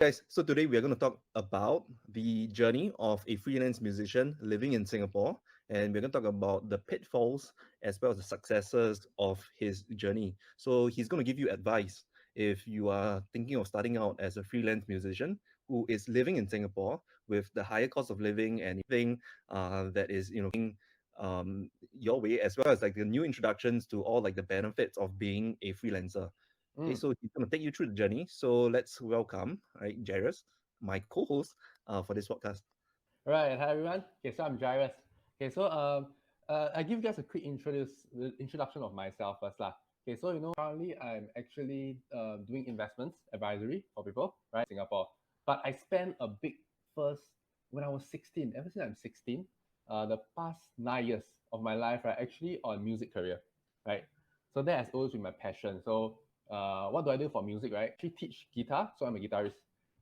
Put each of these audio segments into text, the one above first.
Guys, so today we are going to talk about the journey of a freelance musician living in Singapore, and we're going to talk about the pitfalls as well as the successes of his journey. So he's going to give you advice if you are thinking of starting out as a freelance musician who is living in Singapore with the higher cost of living and everything that is your way, as well as like the new introductions to all like the benefits of being a freelancer. Okay, Mm. so he's going to take you through the journey. So let's welcome, right, Jairus, my co-host for this podcast. Right. Hi everyone. Okay, so I'm Jairus. Okay, so I give you guys a quick introduction of myself first lah. Okay, so currently I'm actually doing investments advisory for people right in Singapore. But I spent a big first when I was 16. Ever since I'm 16, the past 9 years of my life right actually on music career, right. So that has always been my passion. So what do I do for music, right? I actually teach guitar. So I'm a guitarist.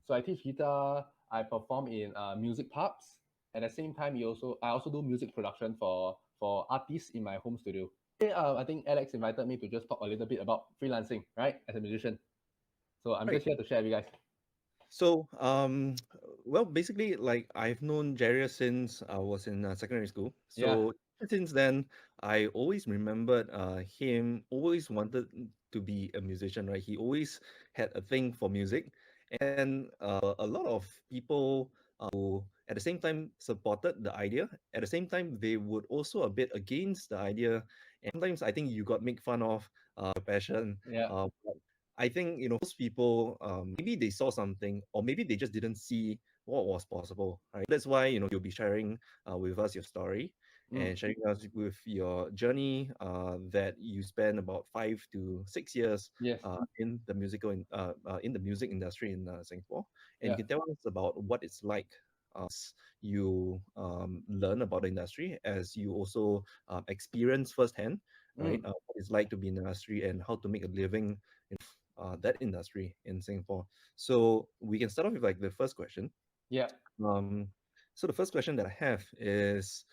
So I teach guitar. I perform in music pubs. At the same time, I also do music production for artists in my home studio. Today, I think Alex invited me to just talk a little bit about freelancing, right, as a musician. So I'm Right. just here to share with you guys. So, well, basically, like I've known Jairus since I was in secondary school. Yeah. So since then, I always remembered him always wanted to be a musician, right? He always had a thing for music, and a lot of people who at the same time supported the idea. At the same time, they would also a bit against the idea, and sometimes I think you got make fun of your passion. Yeah. I think most people maybe they saw something or maybe they just didn't see what was possible. Right, that's why you'll be sharing with us your story Mm. and sharing us with your journey that you spent about 5 to 6 years Yes. in the music industry in Singapore, and you Yeah. can tell us about what it's like you learn about the industry as you also experience firsthand, right? Mm. What it's like to be in the industry and how to make a living that industry in Singapore. So we can start off with like the first question. Yeah. Um, so the first question that I have is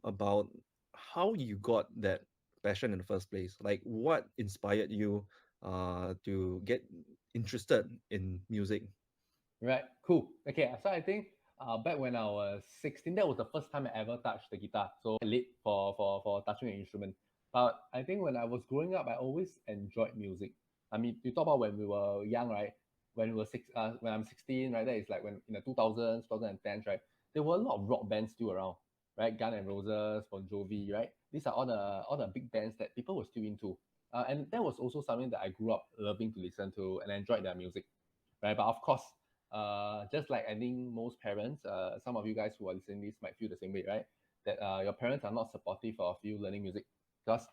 about how you got that passion in the first place. Like, what inspired you to get interested in music? Right. Cool. Okay. So I think back when I was 16, that was the first time I ever touched the guitar. So late for touching an instrument. But I think when I was growing up, I always enjoyed music. I mean, you talk about when we were young, right? When I'm 16, right? That is like when in the 2000s, 2010s, right? There were a lot of rock bands still around, right? Guns N' Roses, Bon Jovi, right? These are all the big bands that people were still into. And that was also something that I grew up loving to listen to and enjoyed their music, right? But of course, just like I think most parents, some of you guys who are listening to this might feel the same way, right? That your parents are not supportive of you learning music because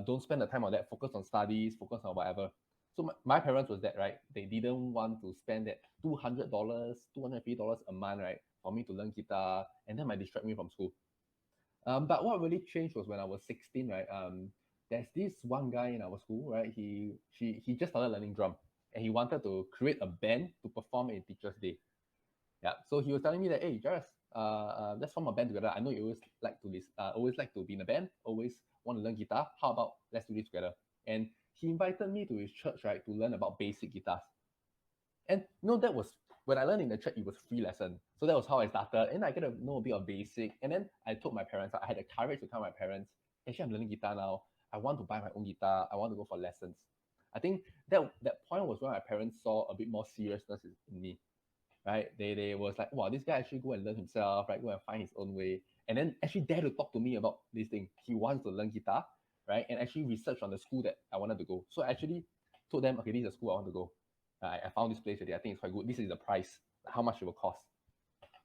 don't spend the time on that. Focus on studies, focus on whatever. So my parents was that, right? They didn't want to spend that $200, $250 a month, right, for me to learn guitar, and that might distract me from school. But what really changed was when I was 16, right? There's this one guy in our school, right? He just started learning drum, and he wanted to create a band to perform in Teachers' Day. Yeah. So he was telling me that, hey, Jairus, let's form a band together. I know you always like to be in a band, always want to learn guitar. How about let's do this together? And he invited me to his church, right, to learn about basic guitars. And that was when I learned in the church, it was free lesson. So that was how I started. And I get to know a bit of basic. And then I told my parents, I had the courage to tell my parents, actually, I'm learning guitar now. I want to buy my own guitar. I want to go for lessons. I think that point was when my parents saw a bit more seriousness in me, right? They was like, wow, this guy actually go and learn himself, right? Go and find his own way. And then actually dare to talk to me about this thing. He wants to learn guitar, right? And actually research on the school that I wanted to go. So I actually told them, okay, this is the school I want to go. I found this place already. I think it's quite good. This is the price, how much it will cost.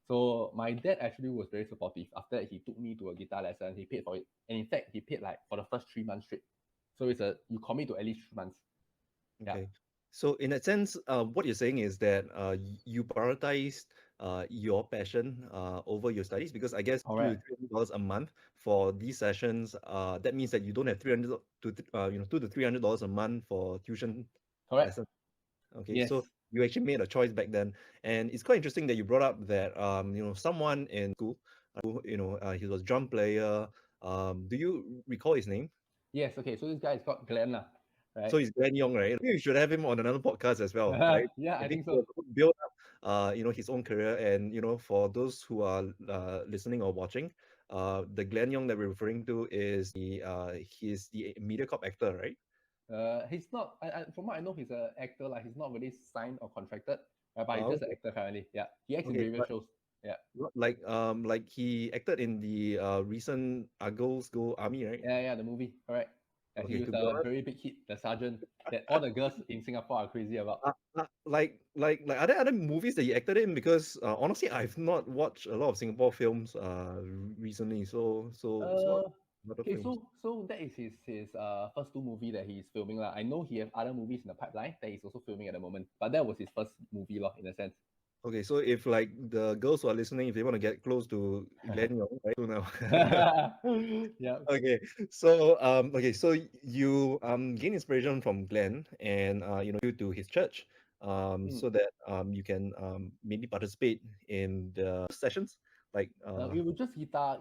So my dad actually was very supportive. After that, he took me to a guitar lesson. He paid for it, and in fact, he paid like for the first 3 months straight. So it's a you commit to at least 3 months. Yeah. Okay. So in that sense, what you're saying is that you prioritized your passion over your studies because I guess two to Correct. three hundred dollars a month for these sessions. That means that you don't have 300 to $200 a month for tuition Correct. lessons. Okay, Yes. so you actually made a choice back then, and it's quite interesting that you brought up that someone in school, who, he was drum player. Do you recall his name? Yes. Okay. So this guy is called Glenn, right? So he's Glenn Young, right? Maybe we should have him on another podcast as well, right? Yeah, I I think think he has so. a good build up his own career. And for those who are listening or watching, the Glenn Young that we're referring to is he's the MediaCorp actor, right? He's not. From what I know, he's an actor. Like he's not really signed or contracted, but he's just an Okay. actor currently. Yeah, he acts in Okay, various but shows. Yeah, like he acted in the recent Girls Go Army, right? yeah. The movie, correct. Yeah, he Okay, was to be a honest, very big hit. The sergeant that all the girls in Singapore are crazy about. are there other movies that he acted in? Because honestly, I've not watched a lot of Singapore films recently. So what Uh, other okay, films? so that is his first two movie that he's filming lah. I know he have other movies in the pipeline that he's also filming at the moment, but that was his first movie lah, in a sense. Okay, so if like the girls who are listening, if they want to get close to Glenn Young, right? So now. Yeah. Okay, so you gain inspiration from Glenn, and you to his church, Mm. so that you can maybe participate in the sessions, like It was just guitar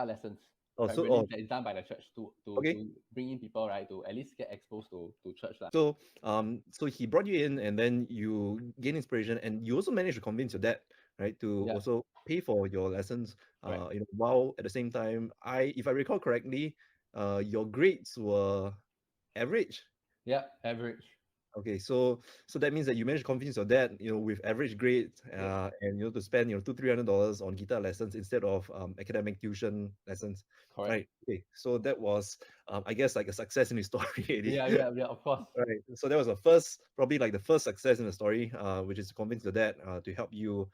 lessons, oh right? so Really, oh that is done by the church okay. to bring in people, right? To at least get exposed to church lah. So he brought you in, and then you gain inspiration, and you also managed to convince your dad, right, to Yeah, also pay for your lessons. correct. While at the same time, if I recall correctly, your grades were average. Yeah, average. Okay, so that means that you managed to convince your dad, with average grades, Yes, and to spend $200-300 on guitar lessons instead of academic tuition lessons, correct. right? Okay, so that was, I guess, like a success in his story, already. Yeah. Of course. Right. So that was the first, probably like the first success in the story, which is to convince your dad to help you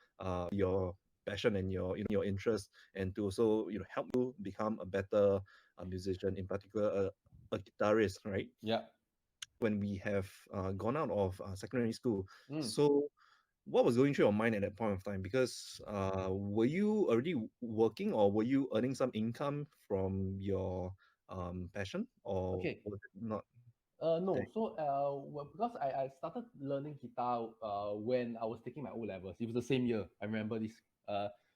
your passion and your interest, and to also help you become a better musician, in particular a guitarist, right? Yeah. When we have gone out of secondary school. Mm. So what was going through your mind at that point of time? Because were you already working, or were you earning some income from your passion, or Okay. was it not No. that? So, well, because I started learning guitar when I was taking my O levels. It was the same year. I remember this.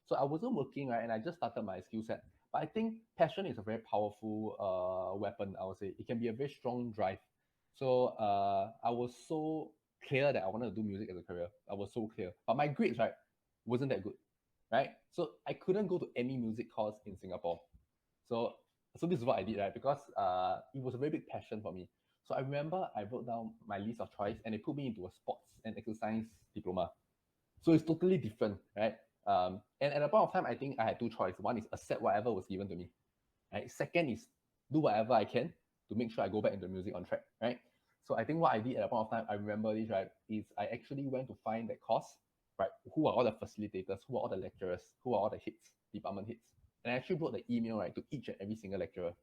So I wasn't working, right, and I just started my skill set. But I think passion is a very powerful weapon. I would say it can be a very strong drive. So I was so clear that I wanted to do music as a career. I was so clear, but my grades, right, wasn't that good, right? So I couldn't go to any music course in Singapore. So so this is what I did, right? Because it was a very big passion for me. So I remember I wrote down my list of choice and they put me into a sports and exercise diploma. So it's totally different, right? And at the point of time, I think I had two choices. One is accept whatever was given to me, right? Second is do whatever I can to make sure I go back into music on track, right? So I think what I did at that point of time, I remember this, right, is I actually went to find that course, right? Who are all the facilitators, who are all the lecturers, who are all the heads, department heads. And I actually wrote the email, right, to each and every single lecturer,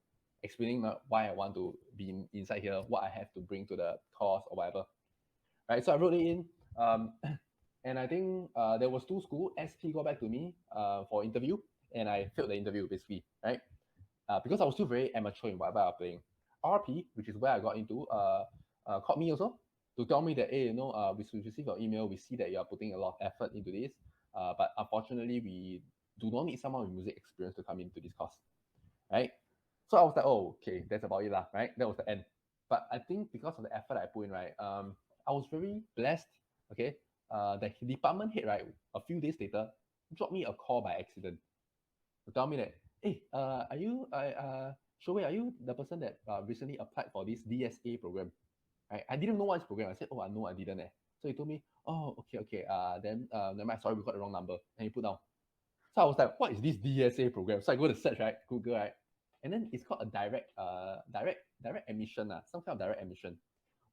explaining why I want to be inside here, what I have to bring to the course or whatever, right? So I wrote it in, and I think there was two school. SP got back to me for interview, and I failed the interview basically, right? Because I was still very amateur in whatever I was playing. RP, which is where I got into, called me also to tell me that, hey, we received your email. We see that you are putting a lot of effort into this, but unfortunately, we do not need someone with music experience to come into this course, right? So I was like, oh, okay, that's about it lah, right? That was the end. But I think because of the effort I put in, right, I was very blessed. Okay, the department head, right, a few days later, dropped me a call by accident to tell me that, hey, Shoei, are you the person that recently applied for this DSA program? I didn't know what this program. I said, oh, I know, I didn't. So he told me, oh, okay. Then never mind, sorry, we got the wrong number. And he put down. So I was like, what is this DSA program? So I go to search, right, Google, right, and then it's called a direct admission, some kind of direct admission,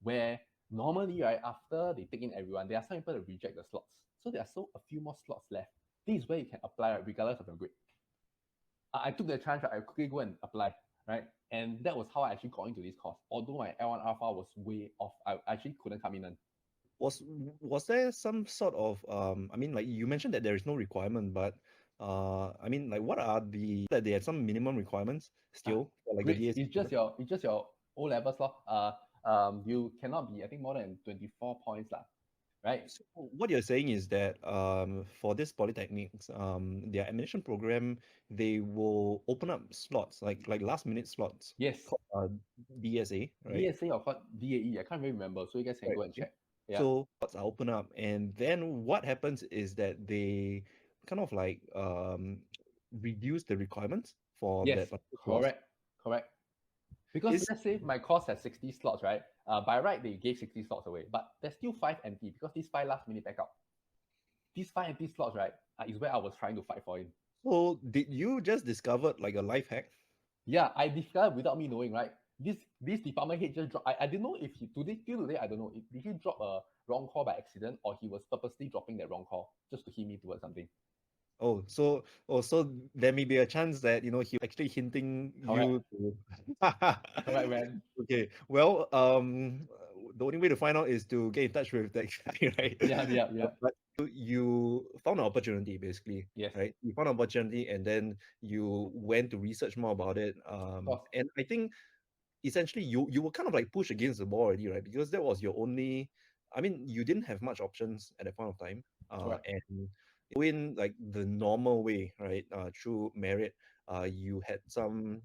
where normally, right, after they take in everyone, there are some people that reject the slots. So there are so a few more slots left. This is where you can apply, right, regardless of your grade. I took the chance, right, I quickly go and apply, right? And that was how I actually got into this course. Although my L1 alpha was way off, I actually couldn't come in. Was was there some sort of I mean, like you mentioned that there is no requirement, but I mean, like what are that they have some minimum requirements Ah, still for like the grades. DSC program? It's just your O levels law. You cannot be, I think, more than 24 points lah, right? So what you're saying is that for this polytechnics, their admission program, they will open up slots, like last minute slots, Yes, called DSA, right? DSA or what DAE, I can't really remember. So you guys can Right. go and Okay. check. Yeah. So spots are open up, and then what happens is that they kind of like reduce the requirements for Yes, that particular clause. correct, correct. Because Is let's say my course has 60 slots, right? By right, they gave 60 slots away, but there's still five empty because these five last minute backup. These five empty slots, right, is where I was trying to fight for in. so did you just discover like a life hack? Yeah, I discovered without me knowing, right? This department head just dropped. I didn't know if he today till today I don't know. Did he drop a wrong call by accident or he was purposely dropping that wrong call just to hit me towards something? So there may be a chance that he actually hinting Correct, you to. correct, man. Okay, well, the only way to find out is to get in touch with that guy, right? Yeah, yeah, yeah. But you found an opportunity, basically, Yes, right? You found an opportunity, and then you went to research more about it. of course. And I think essentially you were kind of like pushed against the wall already, right? Because that was your only. I mean, you didn't have much options at that point of time, Correct. and in like the normal way, right? Through merit, you had some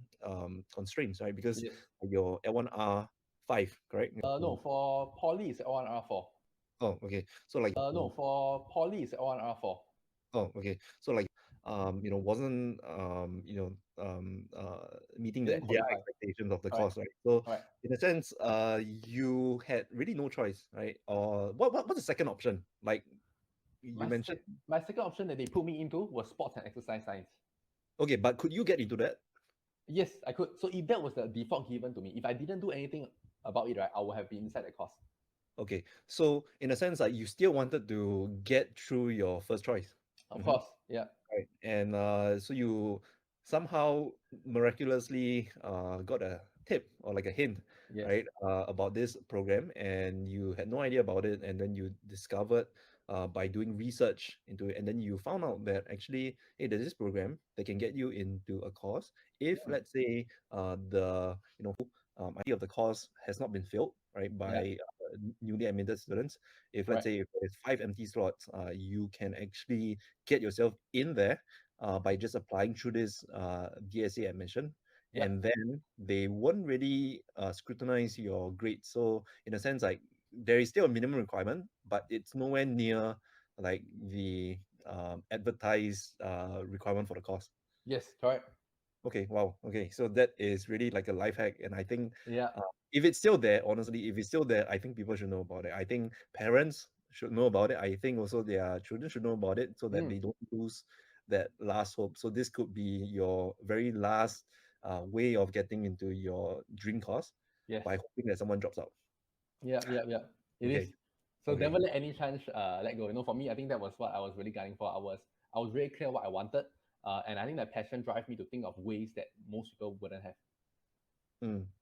constraints, right? Because Yes. your L1R5, correct? No, for poly it's L1R4. Oh, okay. So like, No, for poly it's L1R4. oh, okay. So like, wasn't meeting Didn't their qualify. expectations of the Correct, course, right? So correct. in a sense, you had really no choice, right? Or what's the second option? Like you My mentioned, my second option that they put me into was sports and exercise science. okay, but could you get into that? Yes, I could. So if that was the default given to me, if I didn't do anything about it, right, I would have been inside the course. Okay, so in a sense, like you still wanted to get through your first choice. Of Mhm. course, yeah. Right. And so you somehow miraculously got a tip or like a hint, Yes. right, about this program, and you had no idea about it, and then you discovered by doing research into it, and then you found out that actually, hey, there's this program that can get you into a course if, Mm, let's say, the idea of the course has not been filled, right, yeah, by newly admitted students. If let's correct. say if there's five empty slots, you can actually get yourself in there by just applying through this DSA admission, Yeah. and then they won't really scrutinize your grades. So in a sense, like there is still a minimum requirement, but it's nowhere near like the advertised requirement for the course. Yes, correct. Okay, wow. Okay, so that is really like a life hack, and I think Yeah. uh, if it's still there, honestly, if it's still there, I think people should know about it. I think parents should know about it. I think also their children should know about it so that Mm, they don't lose that last hope. So this could be your very last way of getting into your dream course yes. by hoping that someone drops out. Yeah, yeah, yeah. It is. Okay, So okay. never let any chance let go. For me, I think that was what I was really gunning for. I was very clear what I wanted, and I think that passion drive me to think of ways that most people wouldn't have.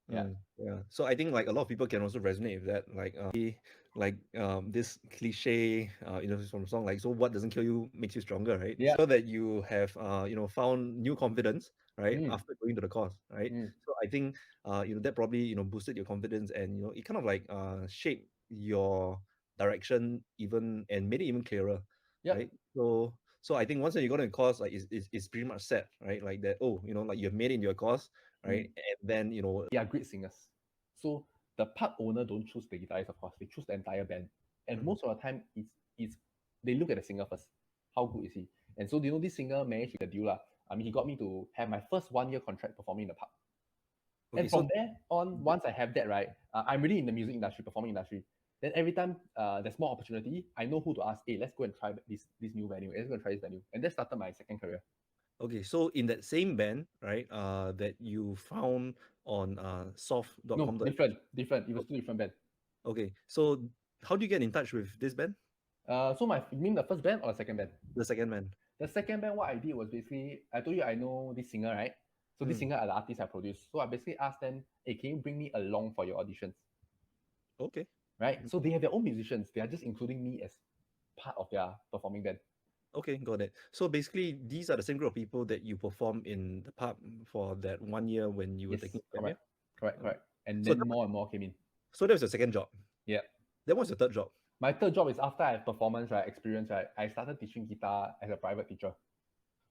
Yeah, Yeah. So I think like a lot of people can also resonate with that. Like this cliche from a song like, so what doesn't kill you makes you stronger, right? yeah. So that you have found new confidence, right, Mm, after going to the course, right? mm. So I think that probably boosted your confidence, and it kind of like shaped your direction even and made it even clearer, Yep. right? So I think once you go to the course, like it's pretty much set, right? Like that, oh, like you've made it into your course, right? Mm. And then They are great singers. So the part owner don't choose the guitarist, of course. They choose the entire band. And Mhm. most of the time, it's they look at the singer first. How good is he? And so, this singer managed to get the deal. Lah. I mean, he got me to have my first 1 year contract performing in the pub. Okay, And so from there on, once I have that, right, I'm really in the music industry, performing industry. Then every time there's more opportunity, I know who to ask. Hey, let's go and try this new venue. Let's go and try this venue. And that started my second career. okay, so in that same band, right, that you found on No, soft.com.sg. different, different. It was two different bands. Okay, so how do you get in touch with this band, You mean the first band or the second band? the second band? The second band, what I did was basically, I told you I know this singer, right? So this Mm, singer are the artist I produced. So I basically asked them, hey, can you bring me along for your auditions? okay. Right? So they have their own musicians. They are just including me as part of their performing band. Okay, got it. So basically, these are the same group of people that you perform in the pub for that 1 year when you were Yes, taking exam, yeah? correct. Correct, Okay. correct. And So then that, more and more came in. so that was your second job. Yeah. Then what's your third job? My third job is after I have performance, right, experience, right, I started teaching guitar as a private teacher.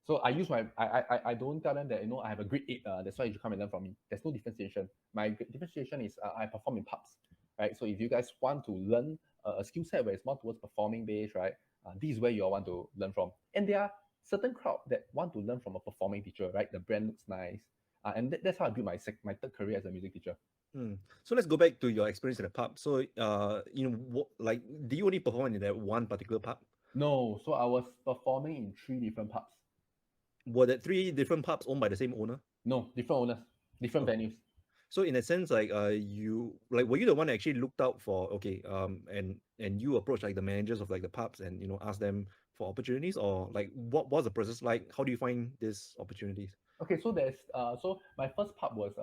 So I use my I don't tell them that I have a grade 8. That's why you should come and learn from me. There's no differentiation. My differentiation is I perform in pubs, right? So if you guys want to learn a skill set where it's more towards performing based, right? This is where you all want to learn from. And there are certain crowd that want to learn from a performing teacher, right? The brand looks nice. That's how I built my third career as a music teacher. Hmm. So let's go back to your experience in the pub. So, like, do you only perform in that one particular pub? No, so I was performing in three different pubs. Were that three different pubs owned by the same owner? No, different owners, different Okay. venues. So in a sense, like, were you the one that actually looked out for, okay, and you approach like the managers of like the pubs and ask them for opportunities, or like what was the process like? How do you find these opportunities? Okay, so so my first pub was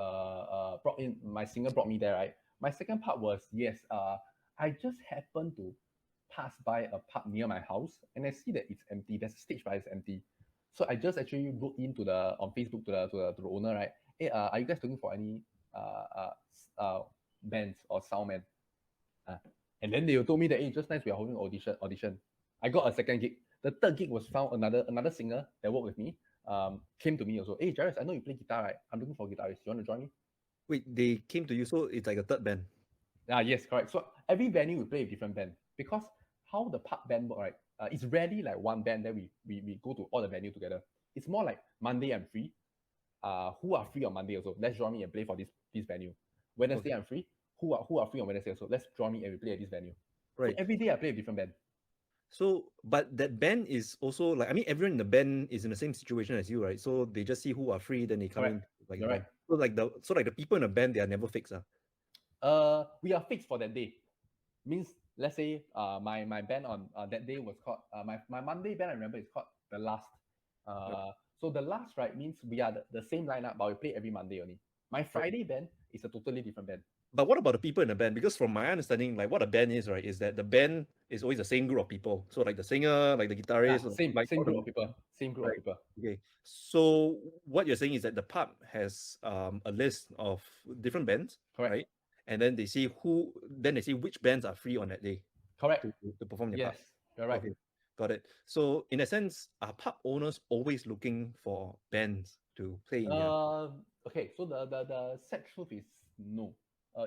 brought in, my singer brought me there, right? My second pub was, yes, I just happened to pass by a pub near my house and I see that it's empty. There's a stage, but it's empty. So I just actually wrote into the on Facebook to the owner, right? Hey, are you guys looking for any bands or soundman? Uh, and then they told me that, hey, just nice, we are holding audition. I got a second gig. The third gig was found another singer that worked with me. Came to me also. Hey, Jairus, I know you play guitar, right? I'm looking for a guitarist. You want to join me? Wait, they came to you, so it's like a third band. Yes, correct. So every venue we play a different band because how the pub band work, right? It's rarely like one band that we go to all the venue together. It's more like Monday I'm free. Who are free on Monday also? Let's join me and play for this venue. Wednesday Okay, I'm free. Who are free on Wednesday also? Let's join me and we play at this venue. So right. every day I play a different band. So, but that band is also like, I mean, everyone in the band is in the same situation as you, right? So they just see who are free, then they come Correct. in like the You're right. band. So like the people in the band, they are never fixed, We are fixed for that day. Means let's say my band on that day was called my Monday band I remember is called the last. So the last, right, means we are the same lineup but we play every Monday only. My Right. Friday band is a totally different band. But what about the people in the band? Because from my understanding, like what a band is, right, is that the band is always the same group of people. So like the singer, like the Yeah, guitarist, same like same all group the of people. Same group of right. people. Okay. So what you're saying is that the pub has a list of different bands, Correct. right? And then they see which bands are free on that day Correct. to perform their pub. Yes, you're right. Okay, got it. So in a sense, are pub owners always looking for bands to play in their? Uh, okay, so the sad truth is no.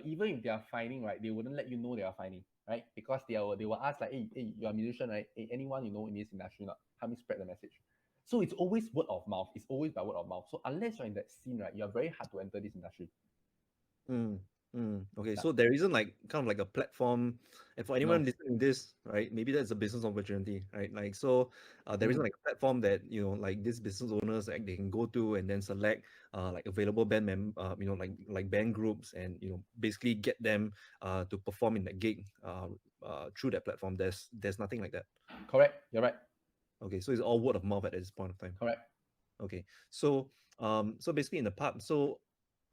Even if they are finding, right, they wouldn't let you know they are finding, right? Because they will ask like, hey, you're a musician, right? Hey, anyone you know in this industry, not help me spread the message. So it's always word of mouth. It's always by word of mouth. So unless you're in that scene, right, you're very hard to enter this industry. Mm, okay, Yeah. so there isn't like kind of like a platform, and for anyone No. listening to this, right? Maybe that's a business opportunity, right? Like so, there isn't Mm, like a platform that like these business owners like they can go to and then select like available like band groups and basically get them to perform in that gig through that platform. There's nothing like that. correct. You're right. Okay, so it's all word of mouth at this point of time. Correct. Okay, so basically in the pub, so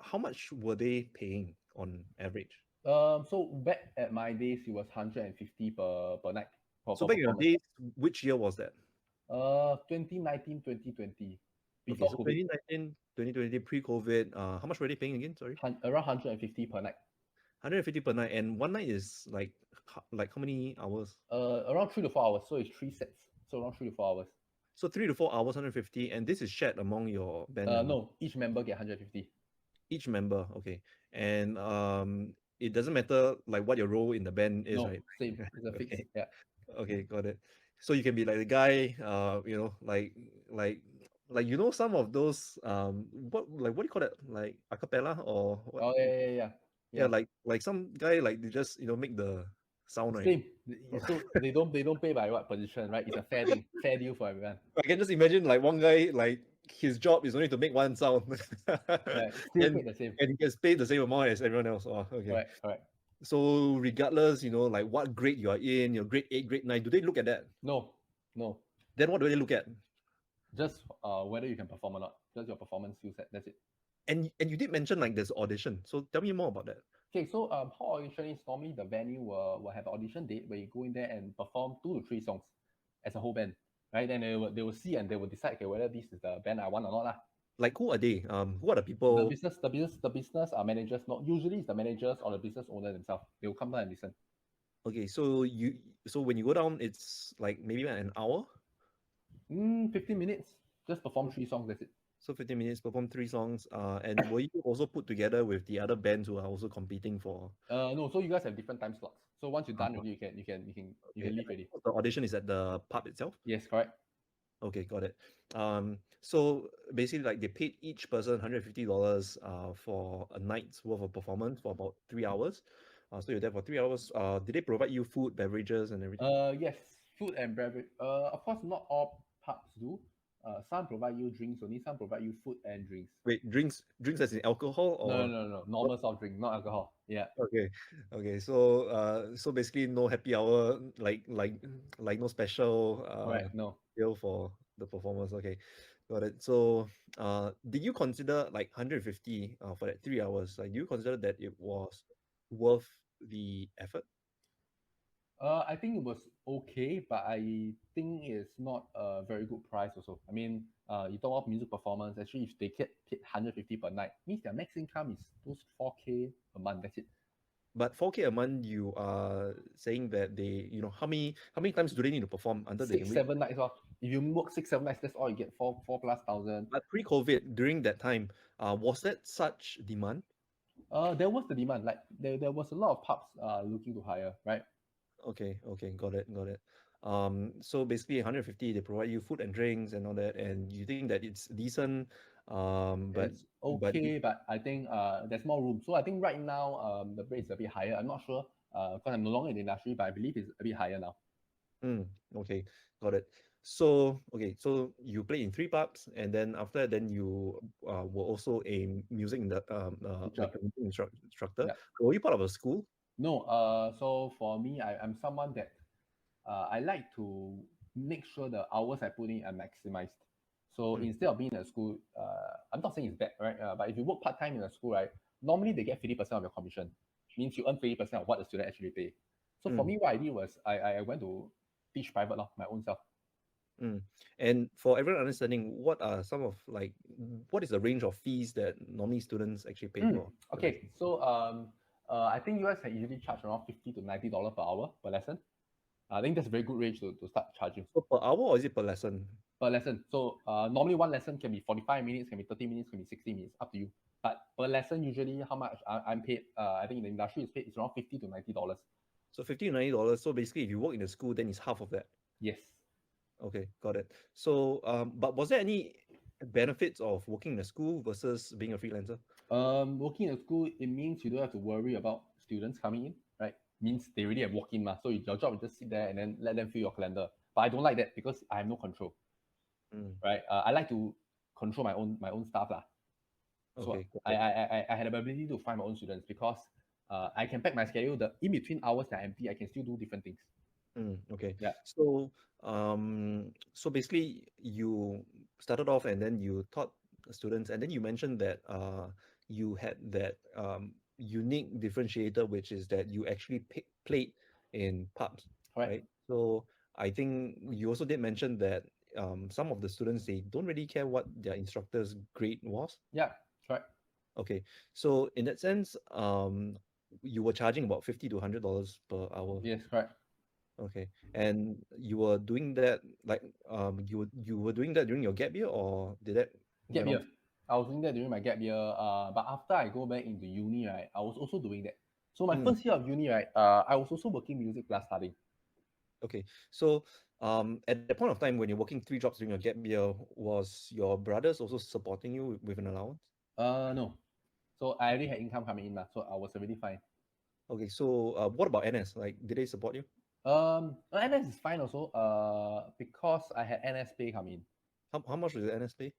how much were they paying on average? So back at my days, it was 150 per night So per back in your performance. days, which year was that? 2019, 2020, Okay, before so COVID, 2019, 2020, pre-COVID, how much were they paying again? Sorry, around 150 per night. 150 per night, and one night is like how many hours? Around 3 to 4 hours. So it's three sets. So around 3 to 4 hours. So 3 to 4 hours, 150, and this is shared among your band members, No, each member get 150. each member. Okay, and it doesn't matter like what your role in the band is, No, right? same. It's a fix. Okay, Yeah. okay, got it. So you can be like the guy, like some of those what do you call that, like a cappella or what? Oh yeah. Yeah, Yeah. like some guy like they just make the sound, right? Same. So they don't pay by what position, right? It's a fair thing, fair deal for everyone. I can just imagine like one guy like his job is only to make one sound, Yeah, still and paid the same. he gets paid the same amount as everyone else. Oh, okay. Correct. Correct. So regardless, like what grade you are in, your grade 8, grade 9, do they look at that? No, no. Then what do they look at? Just whether you can perform or not. Just your performance skill set. That's it. And you did mention like there's audition. So tell me more about that. Okay, so how audition is normally the venue will have an audition date where you go in there and perform 2 to 3 songs as a whole band, right? Then they will see and they will decide, okay, whether this is the band I want or not lah. Like who are they? Who are the The people? business, the business, the business managers. Not usually it's the managers or the business owner themselves. They will come down and listen. Okay, so when you go down, it's like maybe an hour. 15 minutes, just perform 3 songs. That's it. So 15 minutes, perform three songs. And were you also put together with the other bands who are also competing for? No, so you guys have different time slots. So once you're done Uh, already, you okay, can and leave already. the audition is at the pub itself. Yes, correct. Okay, got it. So basically, like they paid each person $150 for a night's worth of performance for about 3 hours. So you're there for 3 hours. Did they provide you food, beverages, and everything? Yes, food and beverage. Of course, not all pubs do. Some provide you drinks only. Some provide you food and drinks. Wait, drinks as in alcohol No, or? no, no, no. Normal soft drink, not alcohol. Yeah, Okay, okay. So basically, no happy hour, like no special correct. No. deal for the performance. Okay, got it. So, did you consider like 150 for that 3 hours? Like, do you consider that it was worth the effort? I think it was okay, but I think it's not a very good price also. I mean, you talk about music performance. Actually, if they get paid 150 per night, means their max income is those 4K a month. That's it. But 4K a month, you are saying that how many times do they need to perform until they can Six, reach? 7 nights off. If you work 6, 7 nights, that's all you get. Four plus thousand. But pre-COVID, during that time, was that such demand? There was the demand. Like there was a lot of pubs looking to hire, right? Okay, okay, got it, got it. So basically 150, they provide you food and drinks and all that, and you think that it's decent, but It's it, okay, but I think there's more room. So I think right now the rate is a bit higher. I'm not sure because I'm no longer in the industry, but I believe it's a bit higher now. mm, okay, got it. So okay, so you play in three pubs, and then after that, then you were also a music in the Teacher. like a music instructor. Yeah. Were you part of a school? No, so for me, I'm someone that I like to make sure the hours I put in are maximized. So Mm, instead of being in a school, I'm not saying it's bad, right? But if you work part time in a school, right, normally they get 50% of your commission. Means you earn 50% of what the student actually pay. So for mm. me, what I did was I went to teach private law, my own self. Mm. And for everyone understanding, what is the range of fees that normally students actually pay for the Okay, lesson? so I think you guys can usually charge around $50 to $90 per hour per lesson. I think that's a very good range to start charging So per hour or is it per lesson? per lesson. So normally one lesson can be 45 minutes, can be 30 minutes, can be 60 minutes, up to you. But per lesson, usually how much I'm paid, I think in the industry is paid is around $50 to $90. So $50 to $90. So basically, if you work in the school, then it's half of that. Yes. Okay, got it. So, but was there any benefits of working in a school versus being a freelancer? Working in a school, it means you don't have to worry about students coming in, right? Means they already have walk-in, so your job is just sit there and then let them fill your calendar. But I don't like that because I have no control, Mm, right? I like to control my own stuff lah. So okay, got I, it. I I had the ability to find my own students because I can pack my schedule. The in between hours that are empty, I can still do different things. Okay. Yeah, So basically, you started off and then you taught students, and then you mentioned that you had that unique differentiator, which is that you actually played in pubs, correct. right? So I think you also did mention that some of the students, they don't really care what their instructor's grade was. Yeah, correct. Okay, so in that sense, you were charging about $50 to $100 per hour. Yes, correct. Okay. And you were doing that like you were doing that during your gap year, or did that Gap went on? year. I was doing that during my gap year. But after I go back into uni, right, I was also doing that. So my Mm, first year of uni, right, I was also working music plus studying. okay. So at that point of time when you're working three jobs during your gap year, was your brothers also supporting you with an allowance? No. So I already had income coming in, so I was already fine. Okay, so what about NS? Like, did they support you? NS is fine also. Because I had NS pay come in. How much was the NS pay?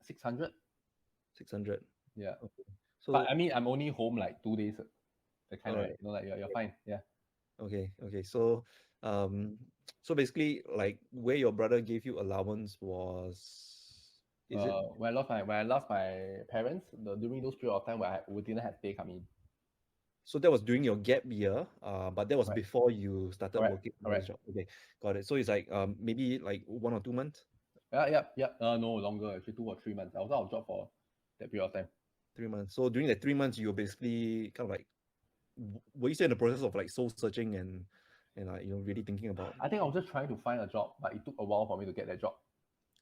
600. 600. Yeah. Okay. But So I mean, I'm only home like 2 days. That kind all of, right. like you're fine. Yeah. Okay, okay. Um so basically like where your brother gave you allowance was, is it? When I lost my parents, during those period of time where we didn't have pay come in. So that was during your gap year, but that was Correct. before you started Correct. working in this Correct. job. Okay, got it. So it's like maybe like 1 or 2 months, Yeah. Yeah. Yeah. No longer. Actually, 2 or 3 months. I was out of job for that period of time. 3 months. So during that 3 months, you were basically kind of like, were you still in the process of like soul searching and like really thinking about? I think I was just trying to find a job, but it took a while for me to get that job.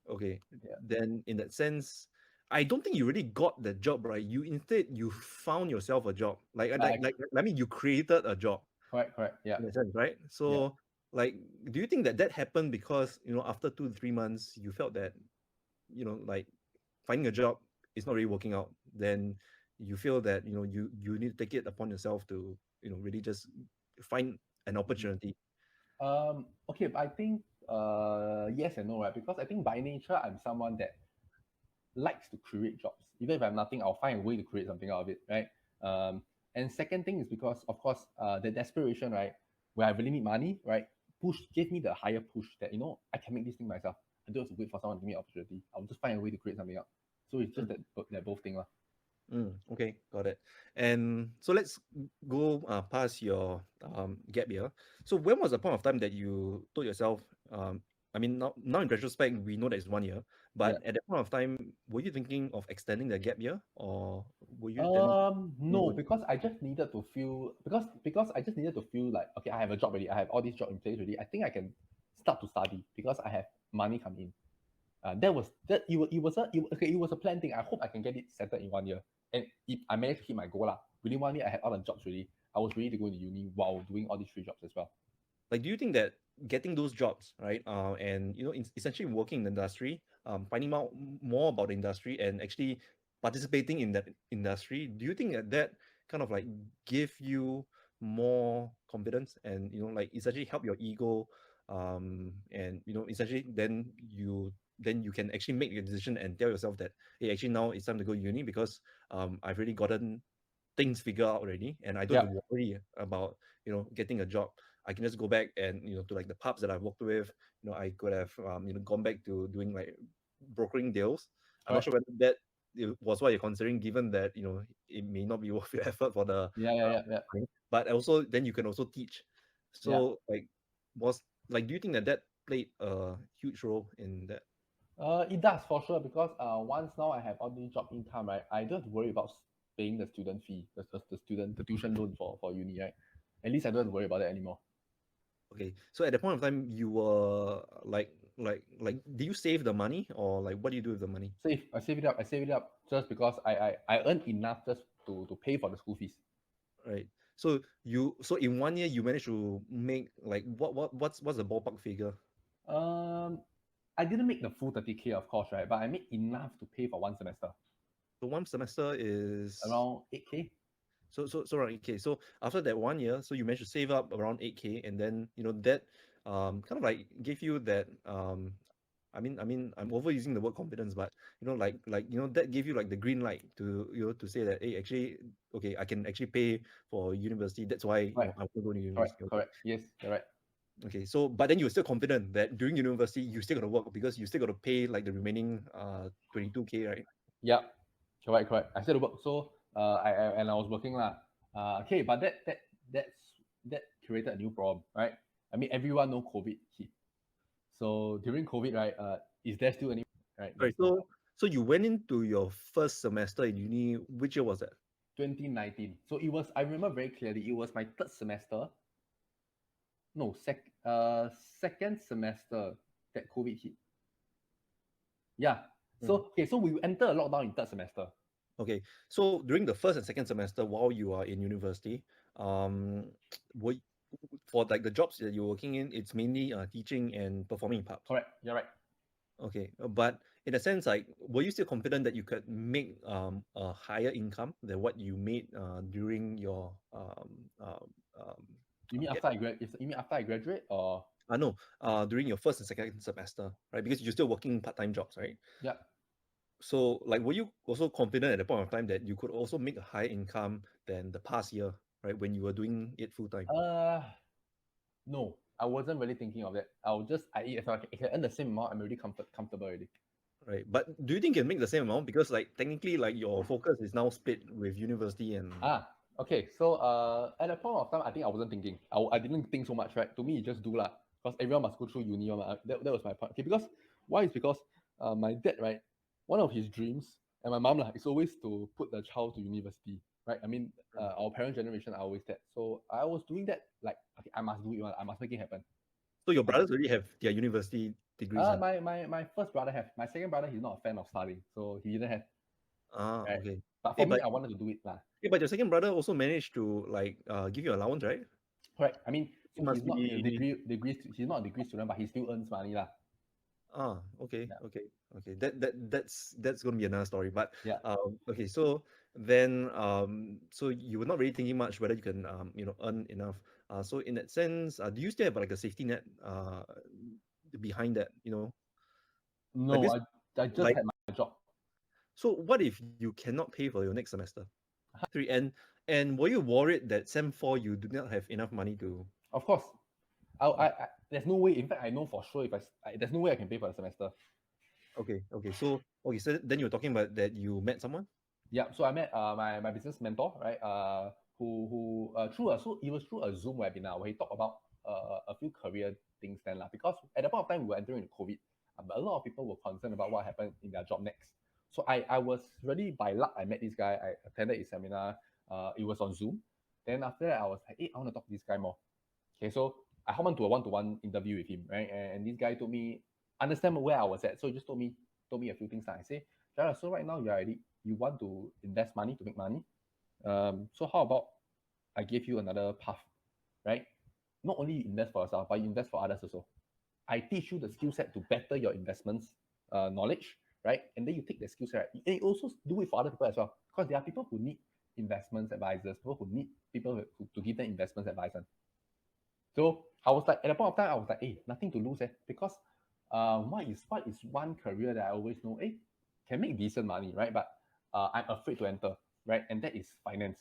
Okay, Yeah. then in that sense, I don't think you really got the job, right? You instead you found yourself a job. I mean, you created a job Correct. Yeah, in a sense, right? yeah. So, like, do you think that that happened because after 2 to 3 months you felt that like finding a job is not really working out? Then you feel that you need to take it upon yourself to really just find an Mhm. opportunity. Okay, but I think yes and no, right? Because I think by nature I'm someone that likes to create jobs. Even if I have nothing, I'll find a way to create something out of it, right? And second thing is because, of course, the desperation, right, where I really need money, right, push gave me the higher push that I can make this thing myself. I don't have to wait for someone to give me an opportunity. I'll just find a way to create something out. So it's just that both thing, lah. Okay, got it. And so let's go past your gap year. So when was the point of time that you told yourself, I mean, now in retrospect, we know that it's 1 year, Yeah. but at that point of time, were you thinking of extending the gap year, or were you planning to No, go? because I just needed to feel because I just needed to feel like, okay, I have a job already. I have all these job in place already. I think I can start to study because I have money coming in. That was that it was a plan thing. I hope I can get it settled in 1 year. And if I managed to hit my goal lah, within 1 year I had all the jobs ready. I was ready to go into uni while doing all these three jobs as well. Like, do you think that getting those jobs, right, and essentially working in the industry, finding out more about the industry and actually participating in that industry, do you think that that kind of like give you more confidence and like essentially help your ego, and essentially then you can actually make a decision and tell yourself that, hey, actually now it's time to go uni because I've really gotten things figured out already, and I don't have Yeah, to worry about getting a job. I can just go back and to like the pubs that I've worked with. I could have gone back to doing like brokering deals. I'm not correct. sure whether that was what you're considering, given that it may not be worth your effort for the Yeah. money. But also then you can also teach. Yeah. So like, was like, do you think that that played a huge role in that? It does for sure because once now I have all the job income, right, I don't have to worry about paying the student fee, the tuition loan for uni, right? At least I don't have to worry about that anymore. Okay, so at the point of time, you were like, do you save the money, or like what do you do with the money? I save it up just because I earn enough just to pay for the school fees. Right. So in 1 year you managed to make like what's the ballpark figure? Um, I didn't make the full 30K, of course, right? But I made enough to pay for one semester, So one semester is around 8K. so around 8K. So after that 1 year, so you managed to save up around 8K, and then that kind of like gave you that I mean I'm overusing the word confidence, but that gave you like the green light to to say that, hey, actually, okay, I can actually pay for university. That's why Right, I want to go to correct, university. Okay. correct. Yes, you're right. Okay, so but then you're still confident that during university you still got to work because you still got to pay like the remaining 22K, right? Yeah, correct. I said work. So and I was working lah. Okay, but that created a new problem, right? I mean, everyone know COVID hit. So during COVID, right? Is there still any right? Right. There's no. So you went into your first semester in uni. Which year was that? 2019. So it was. I remember very clearly. It was my third semester. No, second semester that COVID hit. Yeah. Mm. So okay, so we enter a lockdown in third semester. Okay. So during the first and second semester, while you are in university, were for like the jobs that you're working in, it's mainly teaching and performing in pubs. Correct. You're right. Okay, but in a sense, like, were you still confident that you could make a higher income than what you made during your um, You mean gap after I grad? You mean after I graduate or? no, during your first and second semester, right? Because you're still working part-time jobs, right? Yeah. So, like, were you also confident at the point of time that you could also make a higher income than the past year, right? When you were doing it full time, Uh, no, I wasn't really thinking of that. If I can earn the same amount, I'm already comfortable already. right? But do you think you can make the same amount? Because, like, technically, like, your focus is now split with university and Okay. So at that point of time, I think I wasn't thinking. I didn't think so much, right? To me, just do lah. Because everyone must go through uni. That was my point. Okay. Because why is because my dad, right, one of his dreams, and my mom lah, is always to put the child to university, right? I mean, our parent generation are always that. So I was doing that like, okay, I must do it. I must make it happen. so your brothers already have their university degrees, and My first brother have. My second brother, he's not a fan of studying, so he didn't have. Ah, right? okay. But Hey, for me, but I wanted to do it lah. hey, but your second brother also managed to like give you allowance, right? Correct. I mean, It so must he's not a be. degree. He's not a degree student, but he still earns money lah. Ah, okay, Yeah. okay, okay. That's gonna be another story. But Yeah. okay. So then so you were not really thinking much whether you can earn enough. So in that sense, do you still have like a safety net behind that? Like No, this, I just like had my job. so what if you cannot pay for your next semester? Three and were you worried that sem four you do not have enough money to? Of course, there's no way. In fact, I know for sure if there's no way I can pay for the semester. Okay, so then you're talking about that you met someone. Yeah, so I met my business mentor, right? Who through a so it was through a Zoom webinar where he talked about a few career things then lah. Because at the point of time we were entering the COVID, a lot of people were concerned about what happened in their job next. So I was really by luck I met this guy. I attended his seminar. It was on Zoom. Then after that I was like, hey, I want to talk to this guy more. Okay, so I hop on to a one-to-one interview with him, right? And this guy told me understand where I was at. So he just told me a few things. That I say, Jairus, so right now you want to invest money to make money. So how about I give you another path, right? Not only you invest for yourself, but you invest for others also. I teach you the skill set to better your investments knowledge, right? And then you take the skill set, right? And you also do it for other people as well, because there are people who need investments advisors, people who need people to give them investments advice. So I was like, at the point of time, I was like, hey, nothing to lose, because what is one career that I always know, can make decent money, right? But I'm afraid to enter, right? And that is finance,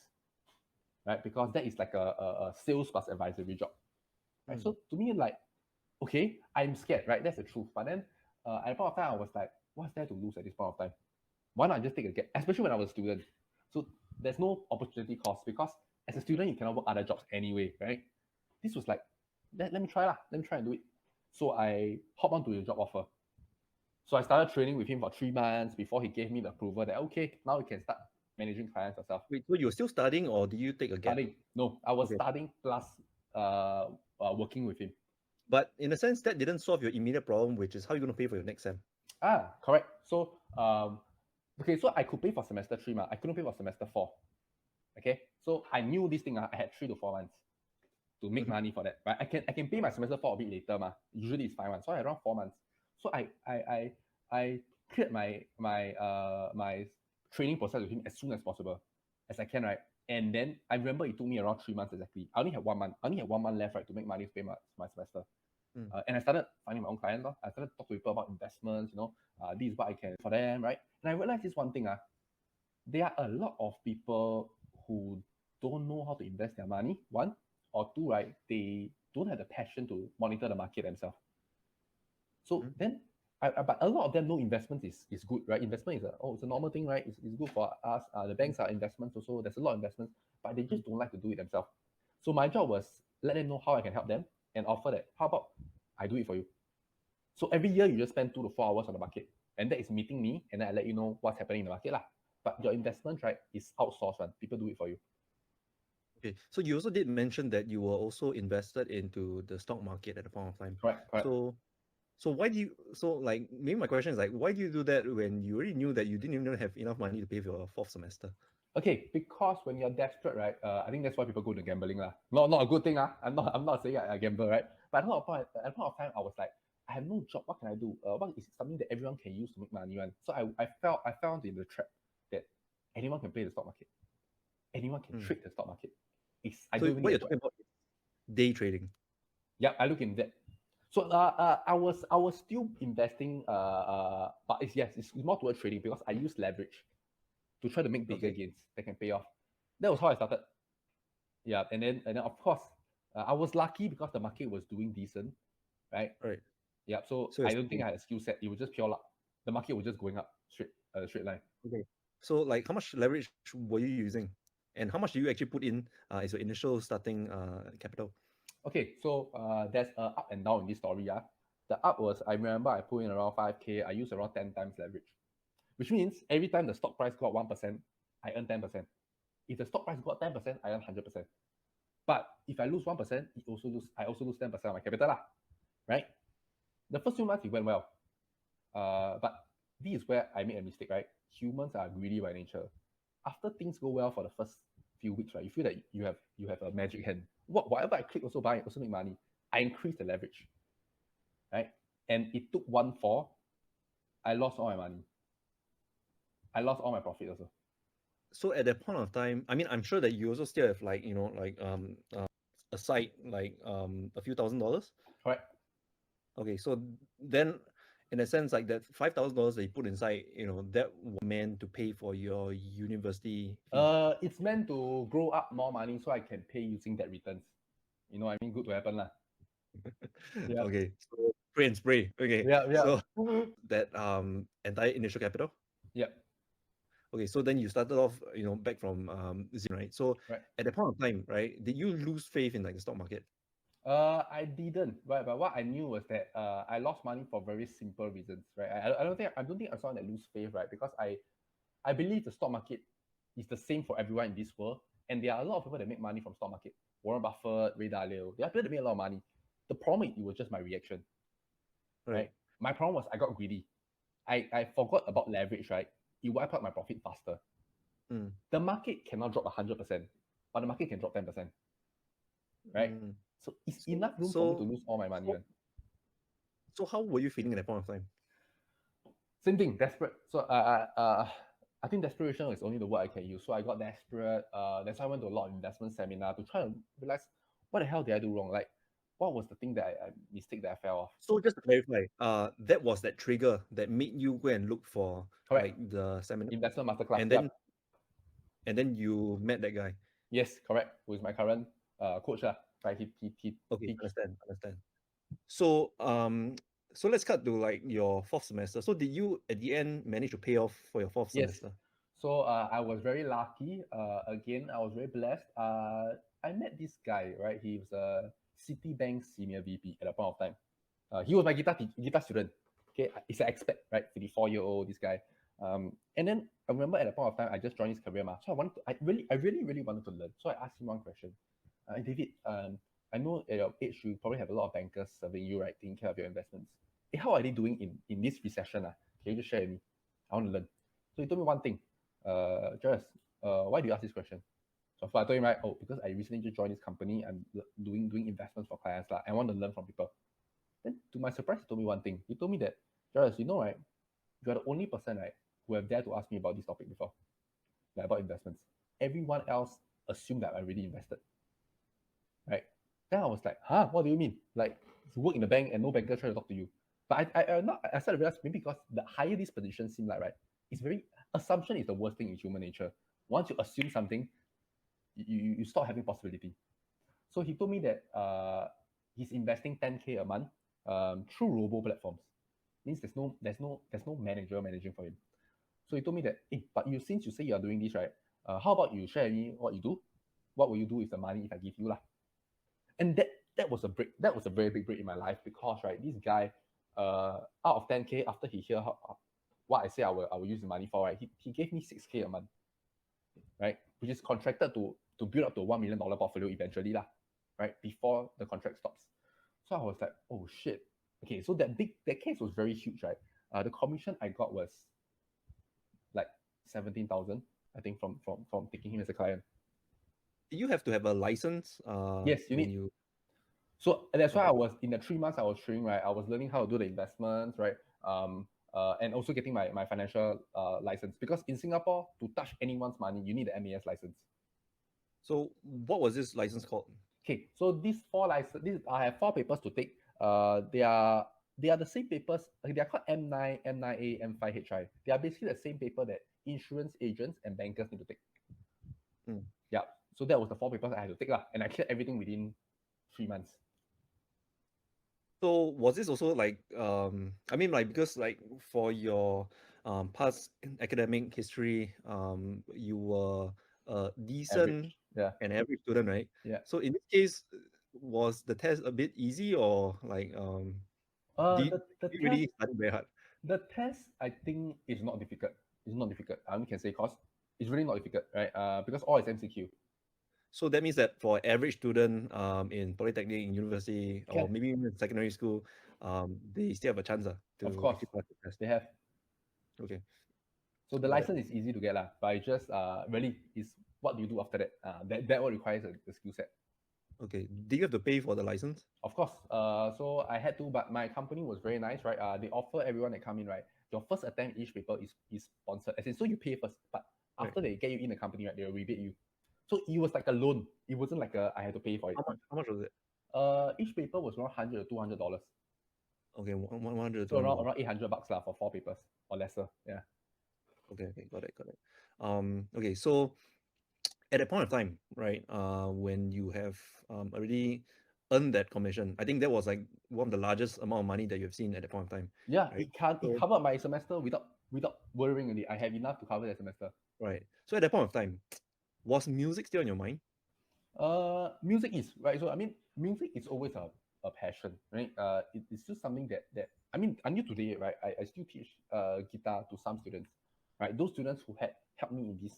right? Because that is like a sales plus advisory job, right? Mm. So to me, like, okay, I'm scared, right? That's the truth. But then at the point of time, I was like, what's there to lose at this point of time? Why not just take a gap? Especially when I was a student. So there's no opportunity cost because as a student, you cannot work other jobs anyway, right? This was like, let me try lah. Let me try and do it. So I hop onto the job offer. So I started training with him for 3 months before he gave me the approval that, okay, now you can start managing clients yourself. Wait, so you were still studying or did you take a gap? Studying. No, I was Okay. studying plus working with him. But in a sense, that didn't solve your immediate problem, which is how you're going to pay for your next sem. Correct. So, okay, so I could pay for semester 3, I couldn't pay for semester 4. Okay, so I knew this thing. I had 3 to 4 months to make money for that. Right, I can pay my semester 4 a bit later, Usually it's 5 months, so I had around 4 months. So I cleared my training process with him as soon as possible, as I can, right? And then I remember it took me around 3 months exactly. I only had 1 month. I only had 1 month left, right, to make money to pay my semester. And I started finding my own clients. I started to talk to people about investments. This is what I can for them, right? And I realized this one thing. There are a lot of people who don't know how to invest their money. One or two, right? They don't have the passion to monitor the market themselves. So then, but a lot of them know investment is good, right? Investment is it's a normal thing, right? It's good for us. The banks are investments also. There's a lot of investments, but they just don't like to do it themselves. So my job was let them know how I can help them and offer that. How about I do it for you? So every year you just spend 2 to 4 hours on the market, and that is meeting me, and then I let you know what's happening in the market lah. But your investment, right, is outsourced one. People do it for you. Okay, so you also did mention that you were also invested into the stock market at the point of time. Correct, correct. So why do you like maybe my question is like why do you do that when you already knew that you didn't even have enough money to pay for your fourth semester? Okay, because when you're desperate, right, I think that's why people go to gambling lah. Not a good thing I'm not saying I gamble, right? But at a point of time, I was like, I have no job. What can I do? What is something that everyone can use to make money, one? So I found in the trap that anyone can play the stock market. Anyone can trade the stock market. I So don't even what need you're a job. talking about is day trading. Yeah, I look in that. So I was still investing, but it's more towards trading because I use leverage to try to make bigger Okay. gains that can pay off. That was how I started. Yeah, and then of course, I was lucky because the market was doing decent, right? Right. Yeah, so So I it's don't think I had a skill set. It was just pure luck. The market was just going up straight line. okay. So like how much leverage were you using? And how much do you actually put in as your initial starting capital? Okay, so there's a up and down in this story. Yeah, the up was I remember I put in around 5K. I used around 10 times leverage, which means every time the stock price got 1%, I earn 10%. If the stock price got 10%, I earn 100%. But if I lose 1%, I also lose 10% of my capital lah, right? The first 2 months it went well, but this is where I made a mistake, right? humans are greedy by nature. After things go well for the first few weeks, right, you feel that you have a magic hand. Whatever I click also buy, also make money. I increase the leverage, right? And it took one fall. I lost all my money. I lost all my profit also. So at that point of time, I mean, I'm sure that you also still have like, like aside like a few $1,000s. Correct. Okay, so then in a sense, like that $5,000 that you put inside, that was meant to pay for your university fees. It's meant to grow up more money so I can pay using that returns. You know what I mean? Good to happen lah. Yeah. Okay, so pray and spray. Okay, Yeah. Yeah. so that entire initial capital. Yeah. Okay, so then you started off, back from zero, right? So Right. at that point of time, right, did you lose faith in like the stock market? I didn't, right? But what I knew was that I lost money for very simple reasons, right? I don't think I'm someone that lose faith, right? Because I believe the stock market is the same for everyone in this world, and there are a lot of people that make money from stock market. Warren Buffett, Ray Dalio, there are people that make a lot of money. The problem it was just my reaction, Right. right? My problem was I got greedy. I forgot about leverage, right? It wiped out my profit faster. Mm. The market cannot drop 100%, but the market can drop 10%, right? Mm. So it's So, enough room for me to so, lose all my money. so, so how were you feeling at that point of time? Same thing, desperate. So I think desperation is only the word I can use. So I got desperate. That's why I went to a lot of investment seminar to try and realize what the hell did I do wrong? Like, what was the thing that I mistake that I fell off? So just to clarify, that was that trigger that made you go and look for Correct. like the seminar, Investment masterclass. and then Yep. and then you met that guy. Yes, correct. Who is my current coach lah. Right. He Okay, teach. understand. So so let's cut to like your fourth semester. So did you at the end manage to pay off for your fourth Yes. semester? So I was very lucky. Again, I was very blessed. I met this guy, right? He was a Citibank senior VP at a point of time. He was my guitar student. Okay, he's an expert, right? 34-year-old, this guy. And then I remember at a point of time, I just joined his career, so I really wanted to learn. So I asked him one question. David, I know at your age you probably have a lot of bankers serving you, right, taking care of your investments. How are they doing in this recession? Can you just share with me? I want to learn. So he told me one thing. Jairus, why do you ask this question? So I told him, right, because I recently just joined this company. I'm doing investments for clients. I want to learn from people. Then, to my surprise, he told me one thing. He told me that, Jairus, right, you are the only person, right, who have dared to ask me about this topic before, like about investments. Everyone else assumed that I already invested, right? Then I was like, huh, what do you mean? Like, you work in the bank and no banker try to talk to you. But I started to realize maybe because the higher this position seemed like, right, it's very, assumption is the worst thing in human nature. Once you assume something, you stop having possibility. So he told me that he's investing 10K a month through robo platforms. Means there's no manager managing for him. So he told me that, hey, but since you say you are doing this, right? How about you share with me what you do? What will you do with the money if I give you lah? And that was a break. That was a very big break in my life because, right, this guy, out of 10K, after he hear what I say I will use the money for, right, he gave me 6K a month, right, which is contracted to build up to $1 million portfolio eventually lah, right, before the contract stops. So I was like, oh shit. Okay, so that case was very huge, right? The commission I got was like 17,000, I think, from taking him as a client. You have to have a license Yes, you when need. you So that's why okay. I was in the 3 months I was training, right? I was learning how to do the investments, right? And also getting my financial license, because in Singapore, to touch anyone's money, you need the MAS license. So what was this license called? Okay, so these four license, I have 4 papers to take. They are the same papers. They are called M9, M9A, M5HI. They are basically the same paper that insurance agents and bankers need to take. Mm. Yeah. So that was the 4 papers I had to take lah, and I cleared everything within 3 months. So was this also like I mean like because like for your past academic history you were a decent Average. Yeah. and average student, right? Yeah. So in this case, was the test a bit easy or like Uh, did the the you test really study very hard? the test I think is not difficult. It's not difficult. I only can say cause it's really not difficult, right? Because all is MCQ. So that means that for average student in polytechnic, in university, or Can, maybe even in secondary school, they still have a chance of to course, actually pass the test. they have. Okay. So the Got it. license is easy to get lah, but it just really is what do you do after that. That what requires a skill set. Okay. Do you have to pay for the license? Of course. So I had to, but my company was very nice, right? They offer everyone that come in, right? Your first attempt each paper is sponsored. As in, so you pay first, but Right. after they get you in the company, right, they will rebate you. So it was like a loan. It wasn't like a I had to pay for it. How much was it? Each paper was around $100 to $200. Okay, 100 to So around $200. around $800 lah for 4 papers or lesser. Yeah. Okay, okay, got it, got it. Okay, so at that point of time, right, when you have already earned that commission, I think that was like one of the largest amount of money that you've seen at that point of time, Yeah, right? it So, covered my semester without worrying really. I have enough to cover the semester. right. So at that point of time, was music still in your mind? Music is right. So I mean, music is always a passion, right? It's just something that I mean, until today, right? I still teach guitar to some students, right? Those students who had helped me in this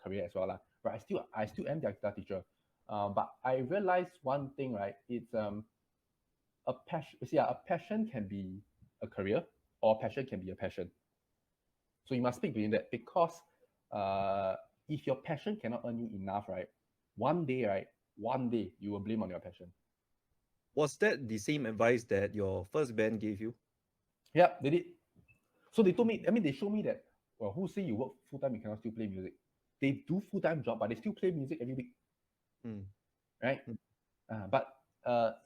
career as well, lah. Right? I still am their guitar teacher. But I realized one thing, right? It's a passion. See, a passion can be a career, or a passion can be a passion. So you must speak between that because uh, if your passion cannot earn you enough, right? One day you will blame on your passion. Was that the same advice that your first band gave you? Yeah, they did. So they told me, I mean, they showed me that, well, who say you work full time, you cannot still play music? They do full time job, but they still play music every week, Mm, right? mm, But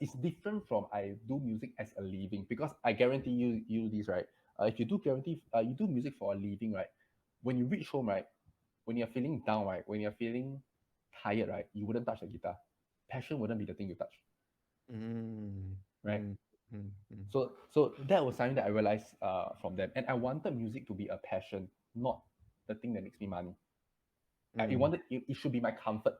it's different from I do music as a living because I guarantee you this, right? If you do music for a living, right? When you reach home, right? When you're feeling down, right? When you're feeling tired, right? You wouldn't touch the guitar. Passion wouldn't be the thing you touch, mm, right? mm, mm, mm, So that was something that I realized from them, and I wanted music to be a passion, not the thing that makes me money. mm. It should be my comfort.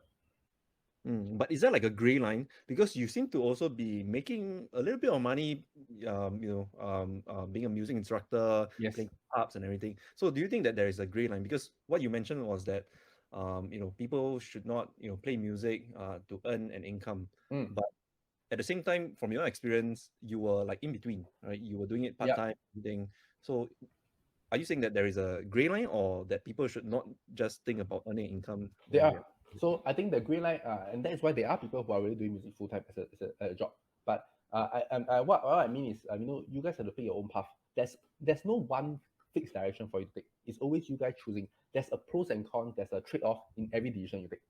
But is that like a gray line? Because you seem to also be making a little bit of money, being a music instructor, Yes. playing pubs and everything. So do you think that there is a gray line? Because what you mentioned was that, people should not, play music to earn an income. Mm. But at the same time, from your experience, you were like in between, right? You were doing it part Yeah. time, everything. So are you saying that there is a gray line, or that people should not just think about earning income They when are. they're... So I think the green light, and that is why there are people who are really doing music full time as a job. But what I mean is, you guys have to pick your own path. There's no one fixed direction for you to take. It's always you guys choosing. There's a pros and cons. There's a trade off in every decision you take.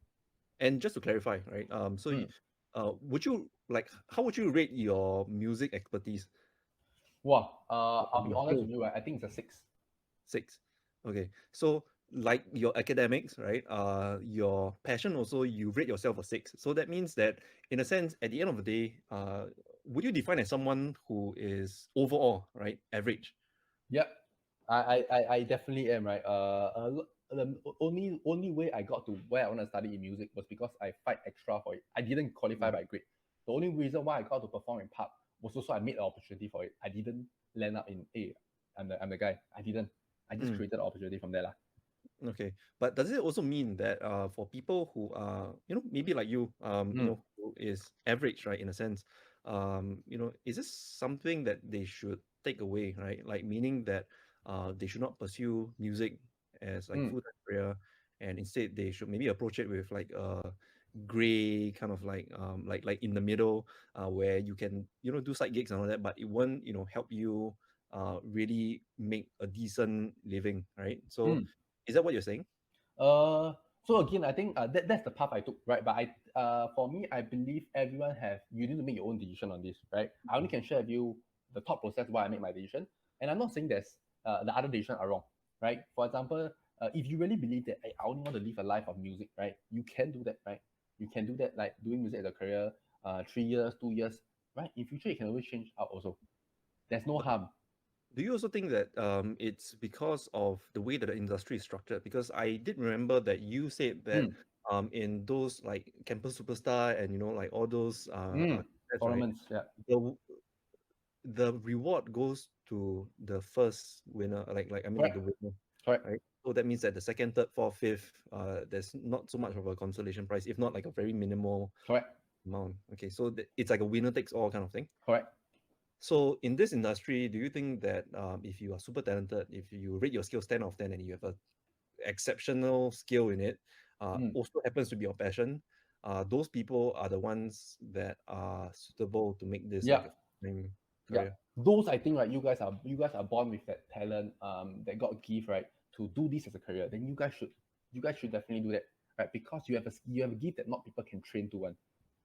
And just to clarify, right? Mm. Would you like how would you rate your music expertise Wow. I'll on be the honest whole? with you. Right? I think it's a 6. 6. Okay, so like your academics, right? Your passion also you rate yourself a 6. So that means that in a sense, at the end of the day, would you define as someone who is overall right average? Yep. I definitely am, right. The only way I got to where I want to study in music was because I fight extra for it. I didn't qualify Mm, by grade. The only reason why I got to perform in pub was also I made an opportunity for it. I didn't land up in A. I'm the guy. I didn't. I just mm. created an opportunity from there lah. Okay, but does it also mean that for people who are maybe like you Mm, who is average, right, in a sense, is this something that they should take away, right? Like meaning that they should not pursue music as like mm, full-time career, and instead they should maybe approach it with like a gray kind of like in the middle, where you can do side gigs and all that, but it won't help you really make a decent living, right? So mm. is that what you're saying? Uh, so again, I think that's the path I took, right? But for me, I believe everyone have you need to make your own decision on this, right? I only can share with you the thought process why I made my decision, and I'm not saying there's the other decisions are wrong, right? For example, if you really believe that I only want to live a life of music, right? You can do that, right? You can do that, like doing music as a career, 3 years, 2 years, right? In future, you can always change out also. There's no But harm. do you also think that it's because of the way that the industry is structured? Because I did remember that you said that Mm, in those like Campus Superstar and like all those that's right, tournaments, yeah, the the reward goes to the first winner, like I mean like correct, the winner, correct, right? So that means that the second, third, fourth, fifth, there's not so much of a consolation prize, if not like a very minimal correct, amount. Okay, so it's like a winner takes all kind of thing. correct. So in this industry, do you think that if you are super talented, if you rate your skills 10 out of 10 and you have a exceptional skill in it, Mm. also happens to be your passion, those people are the ones that are suitable to make this like Yeah, a full-time yeah. career? Those I think right, you guys are born with that talent, that God give right to do this as a career. Then you guys should definitely do that, right? Because you have a gift that not people can train to one.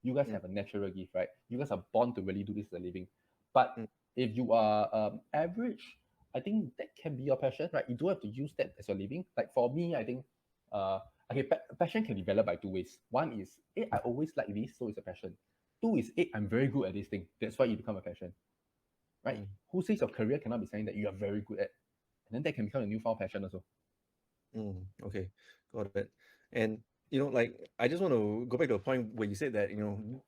You guys Mm, have a natural gift, right? You guys are born to really do this as a living. But mm, if you are average, I think that can be your passion, right? You don't have to use that as your living. Like for me, I think uh okay, passion can be developed by two ways. One is, hey, I always like this, so it's a passion. Two is, hey, I'm very good at this thing. That's why you become a passion, right? mm. Who says your career cannot be something that you are very good at? And then that can become a newfound passion also. Okay, got it. And like I just want to go back to a point where you said that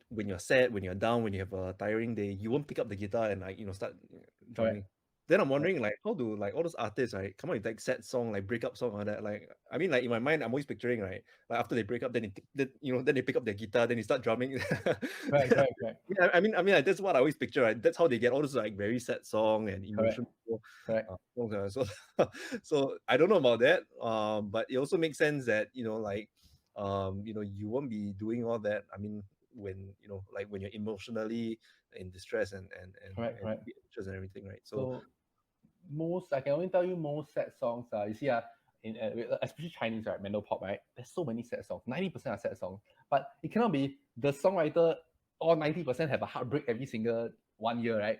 when you're sad, when you're down, when you have a tiring day, you won't pick up the guitar and like start Correct. drumming. Then I'm Correct. wondering like how do like all those artists right come up with like sad song like breakup song or that like I mean like in my mind I'm always picturing right like after they break up then they pick up their guitar then they start drumming. Correct. Correct. Correct. Yeah, I mean like, that's what I always picture right. That's how they get all those like very sad song and Correct. emotional Correct. songs. So I don't know about that. But it also makes sense that like you won't be doing all that. I mean, when like when you're emotionally in distress Correct. and Correct. anxious and everything, right? So So most, I can only tell you most sad songs. You see, in especially Chinese, right, Mendo pop, right. There's so many sad songs. 90% are sad songs, but it cannot be the songwriter. All 90% have a heartbreak every single 1 year, right?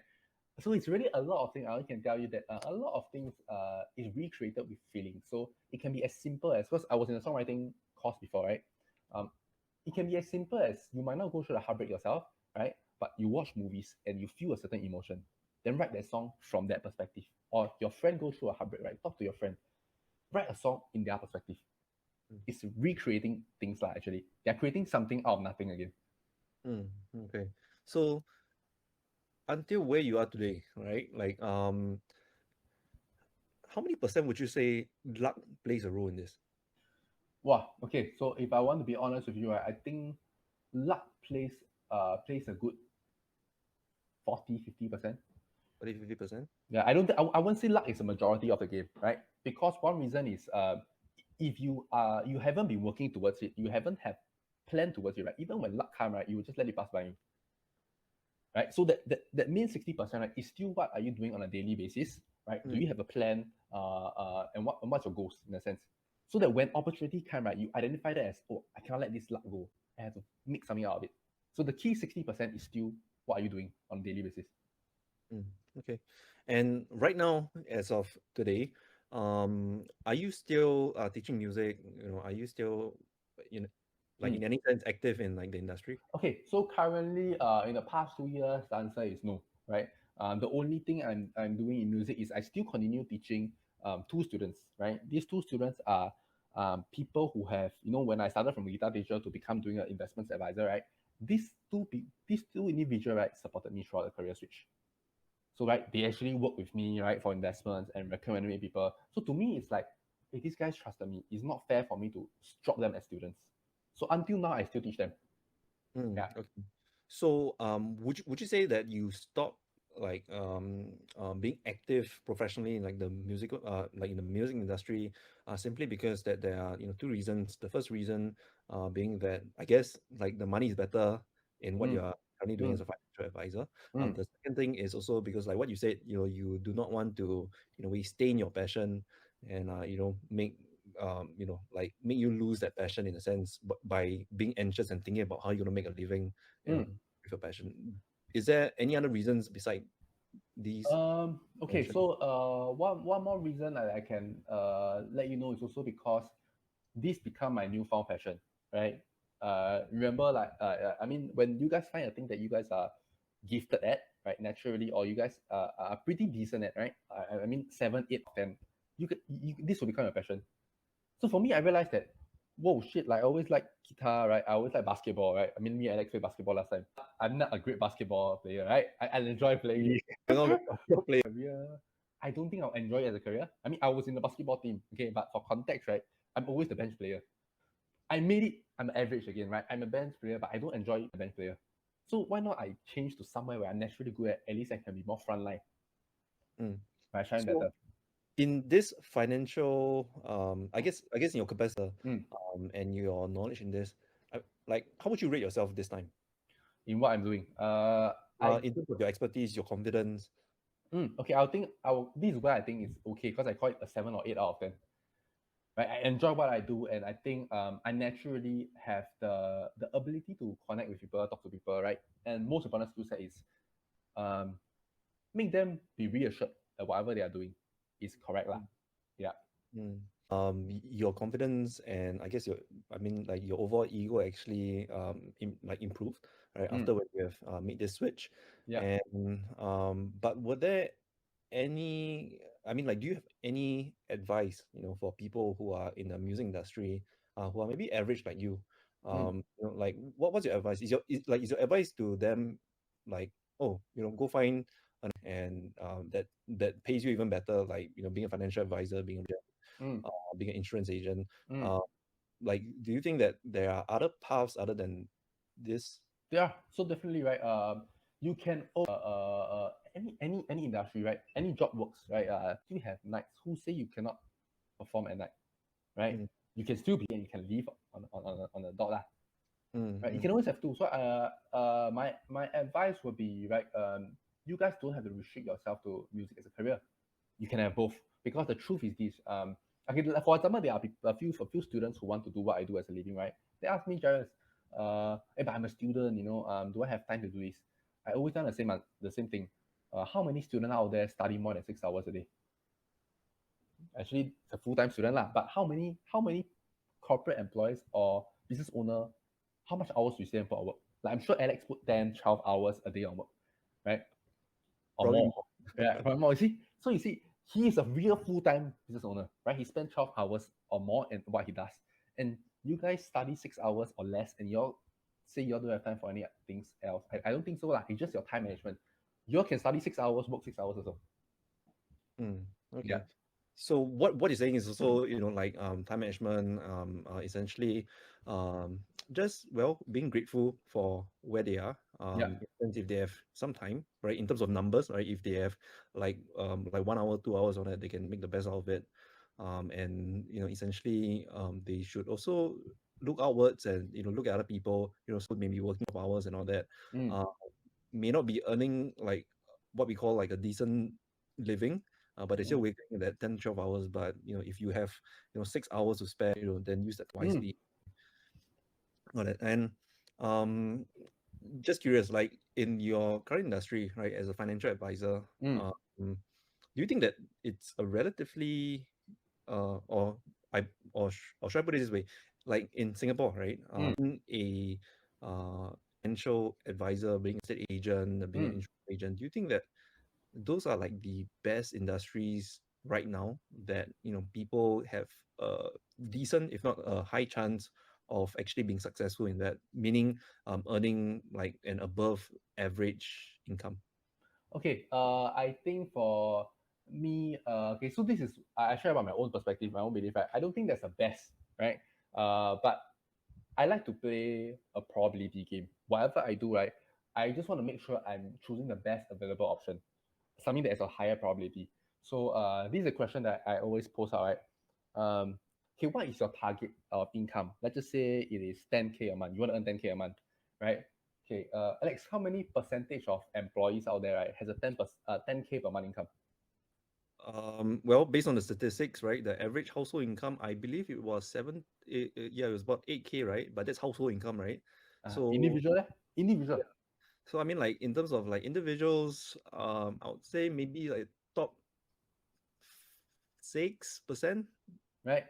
So it's really a lot of things. I can tell you that a lot of things is recreated with feelings. So it can be as simple as, because I was in a songwriting course before, right? Um, it can be as simple as you might not go through the heartbreak yourself, right? But you watch movies and you feel a certain emotion, then write that song from that perspective. Or your friend goes through a heartbreak, right? Talk to your friend, write a song in their perspective. mm, It's recreating things like actually. They're creating something out of nothing again. mm, okay. So until where you are today, right? Like how many percent would you say luck plays a role in this? Wow. Okay. So if I want to be honest with you, right, I think luck plays a good 40-50%. 40-50%? Yeah, I don't I won't say luck is a majority of the game, right? Because one reason is if you haven't been working towards it, you haven't have planned towards it, right? Even when luck come, right, you will just let it pass by you, right? So that means 60%, right, is still what are you doing on a daily basis, right? Do Mm, you have a plan? And what's your goals in a sense? So that when opportunity come, right, you identify that as, oh, I cannot let this luck go. I have to make something out of it. So the key 60% is still what are you doing on a daily basis. mm, okay. And right now, as of today, are you still teaching music? Are you still in like Mm. in any sense active in like the industry? Okay, so currently, in the past 2 years, the answer is no, right? The only thing I'm doing in music is I still continue teaching two students, right? These two students are people who have, when I started from a guitar teacher to become doing an investments advisor, right? These two individuals, right, supported me throughout the career switch. So, right, they actually work with me, right, for investments and recommend me people. So to me, it's like, hey, these guys trusted me. It's not fair for me to drop them as students. So until now, I still teach them. Mm, Yeah. okay. So, would you say that you stopped like being active professionally in like the musical like in the music industry simply because that there are two reasons. The first reason being that I guess like the money is better in what Mm, you're currently doing as mm, a financial advisor. mm. The second thing is also because like what you said, you do not want to we stain your passion and make like make you lose that passion in a sense by being anxious and thinking about how you're going to make a living Mm. with your passion. Is there any other reasons beside these Okay, mentioned? so one more reason I can let you know is also because this become my newfound passion, right? Remember, like, I mean, when you guys find a thing that you guys are gifted at, right, naturally, or you guys are pretty decent at, right? I mean, 7, 8 of 10, this will become your passion. So for me, I realized that, whoa, shit, like I always like guitar, right? I always like basketball, right? I mean, me and Alex played basketball last time. I'm not a great basketball player, right? I enjoy playing it. You're not going to play. Career, I don't think I'll enjoy it as a career. I mean, I was in the basketball team, okay, but for context, right? I'm always the bench player. I made it, I'm average again, right? I'm a bench player, but I don't enjoy a bench player. So why not I change to somewhere where I'm naturally good at least I can be more frontline, Mm. right? Shine So better. in this financial, I guess in your capacity, Mm. and your knowledge in this, like how would you rate yourself this time? In what I'm doing. I In terms of your expertise, your confidence. okay. I'll think I will. This is where I think it's okay because I call it a 7 or 8 out of 10. Right, I enjoy what I do, and I think I naturally have the ability to connect with people, talk to people, right? And most important skill set is um, make them be reassured that whatever they are doing is correct lah. Yeah. Mm. Your confidence and I guess like your overall ego actually like improved, right, Mm. after when you have made this switch. Yeah. And but were there any, I mean, like, do you have any advice, for people who are in the music industry, who are maybe average like you? Mm. Like, what's your advice? Is your advice to them like, oh, go find and that pays you even better, like, being a financial advisor, Mm. being an insurance agent. Mm. Uh, like, do you think that there are other paths other than this? Yeah. So definitely, right. You can any industry, right? Any job works, right? You have nights. Who say you cannot perform at night, right? Mm, You can still be and you can leave on the dot lah. mm, Right? You mm, can always have two. So my advice would be right. You guys don't have to restrict yourself to music as a career. You can have both because the truth is this. Okay, like, for example, there are a few students who want to do what I do as a living, right? They ask me, Jairus, hey, but I'm a student, do I have time to do this? I always done the same thing. How many students out there study more than 6 hours a day? Actually, it's a full-time student lah. But how many corporate employees or business owner, how much hours do you spend for work? Like I'm sure Alex put 10, 12 hours a day on work, right? Or probably more. more. Yeah, or more. You see, he is a real full-time business owner, right? He spent 12 hours or more in what he does. And you guys study 6 hours or less, and y'all say y'all don't have time for any things else. I don't think so lah. It's just your time management. You all can study 6 hours, work 6 hours also. Mm, Yeah. okay. So what you're saying is also, like, time management, essentially, um, just, well, being grateful for where they are. Yeah. In terms if they have some time, right? In terms of numbers, right? If they have like 1 hour, 2 hours on it, they can make the best out of it. And essentially, they should also look outwards and look at other people. So maybe working of hours and all that. Mm. Uh, may not be earning like what we call like a decent living, but they're still Mm. working that 10, 12 hours. But if you have 6 hours to spare, then use that Mm. wisely. Got it. And um just curious, like in your current industry, right, as a financial advisor, Mm. um do you think that it's a relatively or I or should I put it this way, like in Singapore, right, Mm. being a financial advisor, being a estate agent, being an Mm. insurance agent, do you think that those are like the best industries right now that people have a decent, if not a high chance of actually being successful in that, meaning earning like an above average income? Okay. I think for me, okay. So this is I share about my own perspective, my own belief. Right? I don't think that's the best, right? But I like to play a probability game. Whatever I do, right, I just want to make sure I'm choosing the best available option, something that has a higher probability. So this is a question that I always post out, right? Okay, what is your target of income? Let's just say it is 10K a month. You want to earn 10K a month, right? Okay, Alex, how many percentage of employees out there, right, has a 10K per month income? Well, based on the statistics, right, the average household income, I believe it was yeah, it was about 8K, right? But that's household income, right? So Individual, individual, yeah. So I mean, like in terms of like individuals, I would say maybe like top 6%. right?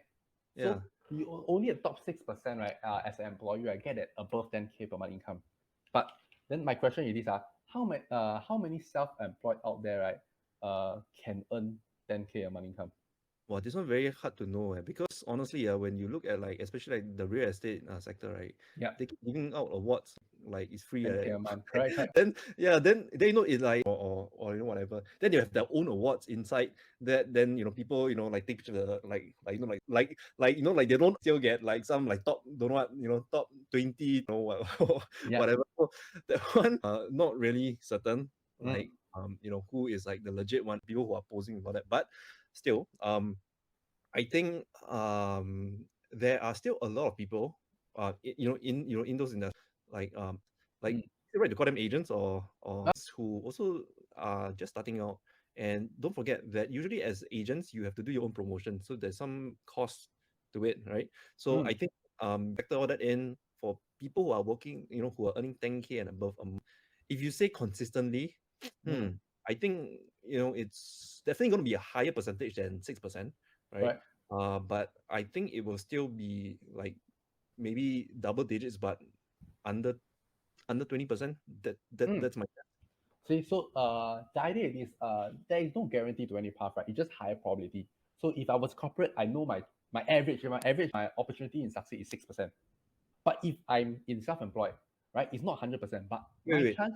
Yeah. So you only a top 6%, right? As an employee, right, get that above 10K per month income. But then my question is this: how many self-employed out there, right, can earn 10K a month income? Well, this one very hard to know, because honestly, when you look at like especially like the real estate sector, right, Yeah, they keep giving out awards like it's free, 10K right? a month, correct, correct. Then yeah, then they know it's like or whatever. then they have their own awards inside that. Then people like take picture of like they don't still get like some like top don't know what top 20 what, Yeah. whatever. So that one not really certain Mm. like who is like the legit one, people who are posing about that. But still I think there are still a lot of people in those industries like like Mm. is it right to call them agents or who also are just starting out. And don't forget that usually as agents you have to do your own promotion, so there's some cost to it, right? So I Mm. think factor all that in for people who are working, who are earning 10K and above a month. If you say consistently, Mm. hmm, I think it's definitely going to be a higher percentage than 6%, right? Correct. But I think it will still be like maybe double digits, but under 20%. Mm. That's my See, so the idea is there is no guarantee to any path, right? It's just higher probability. So if I was corporate, I know my opportunity in succeed is 6%. But if I'm in self-employed, right, it's not 100%, but wait, my wait. chance.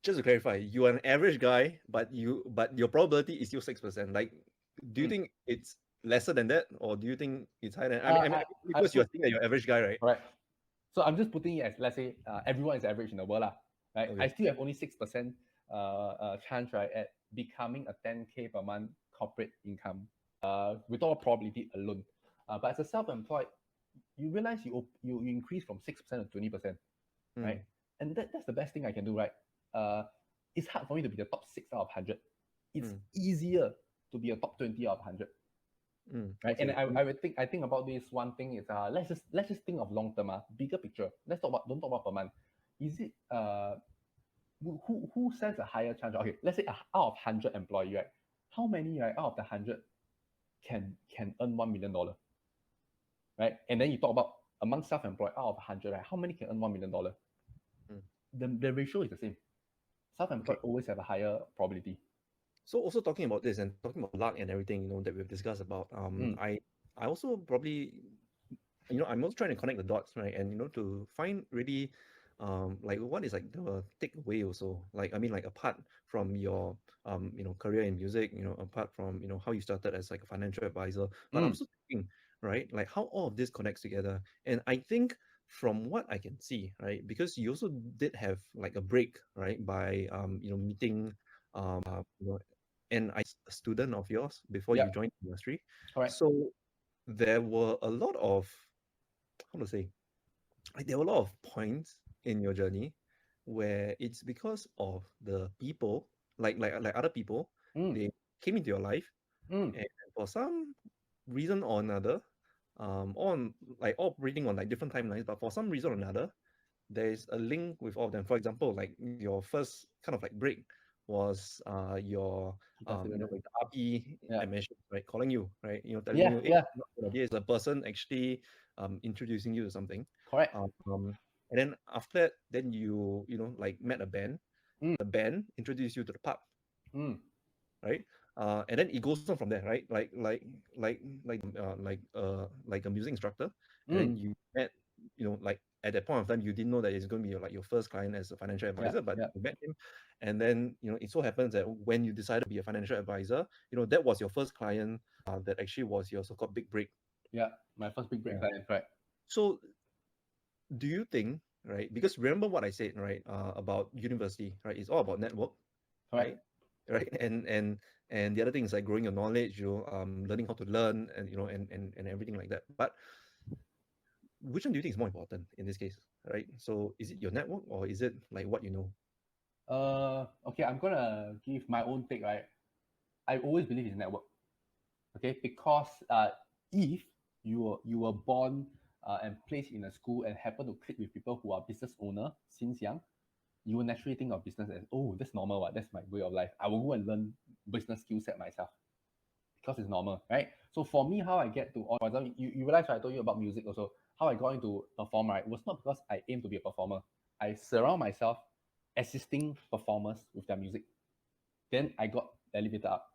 Just to clarify, you are an average guy, but your probability is still 6%. Like, do you Mm, think it's lesser than that, or do you think it's higher than? I mean, I because you're put saying that you're average guy, right? right. So I'm just putting it as, let's say everyone is average in the world, lah, right? I Okay. still have only 6% chance, right, at becoming a 10K per month corporate income with all probability alone. But as a self-employed, you realize you increase from 6% to 20%, right? Mm, And that's the best thing I can do, right? Uh, it's hard for me to be the top 6 out of 100. It's mm, easier to be a top 20 out of 100, right? And okay. I would think about this one thing is let's just think of long term, bigger picture. Let's talk about don't talk about per month. Is it who stands a higher chance? Okay, let's say out of 100 employee, right? How many, right, out of the 100 can earn $1 million, right? And then you talk about among self-employed, out of 100, right? How many can earn $1 million? Mm, The ratio is the same. okay. Self-employed always have a higher probability. So also talking about this and talking about luck and everything, that we've discussed about, Mm, I also probably, I'm also trying to connect the dots, right? And to find really, like what is like the takeaway also. Like I mean, like apart from your, career in music, apart from how you started as like a financial advisor, but I'm mm, also thinking, right, like how all of this connects together. And I think from what I can see, right, because you also did have like a break, right, by meeting, you know, and I a student of yours before yeah, you joined the industry. correct. So there were a lot of, how to say, like there were a lot of points in your journey where it's because of the people, like other people, Mm, they came into your life, mm, and for some reason or another, on like operating on like different timelines, but for some reason or another, there is a link with all of them. For example, like your first kind of like break was your guitar student. like the RP Yeah, I mentioned, right, calling you, right, telling yeah, you, hey, yeah, is a person actually introducing you to something. correct. And then after that, then you like met a band, Mm, the band introduced you to the pub, mm, right? And then it goes on from there, right? Like a music instructor, and mm, then you met, like at that point of time, you didn't know that it's going to be like your first client as a financial yeah, advisor, but yeah, you met him, and then it so happens that when you decided to be a financial advisor, that was your first client, that actually was your so-called big break. yeah. My first big break Yeah. client, correct, So do you think, right? Because remember what I said, right? About university, right? It's all about network, right? correct. Right. And the other thing is like growing your knowledge, learning how to learn, and and everything like that. But which one do you think is more important in this case, right? So is it your network or is it like what you know? Okay, I'm gonna give my own take, right? I always believe in network, okay, because if you were born and placed in a school and happen to click with people who are business owner since young, you will naturally think of business as, oh, that's normal, what, that's my way of life. I will go and learn business skill set myself because it's normal, right? So for me, how I get to, for example, you realize, right, I told you about music also, how I got into perform, right, was not because I aim to be a performer. I surround myself assisting performers with their music. Then I got elevated up,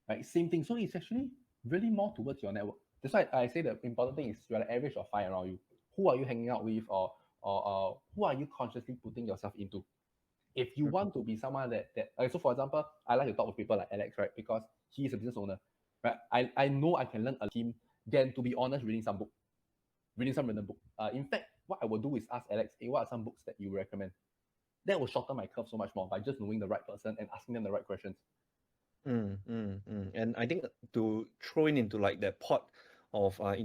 right? Same thing. So it's actually really more towards your network. That's why I say the important thing is you're the average of five around you. Who are you hanging out with, or who are you consciously putting yourself into? If you want to be someone so for example, I like to talk with people like Alex, right? Because he is a business owner, right? I know I can learn a team than, to be honest, reading some book, reading some random book. In fact, what I will do is ask Alex, hey, what are some books that you recommend? That will shorten my curve so much more by just knowing the right person and asking them the right questions. And I think to throw in into like that pot of I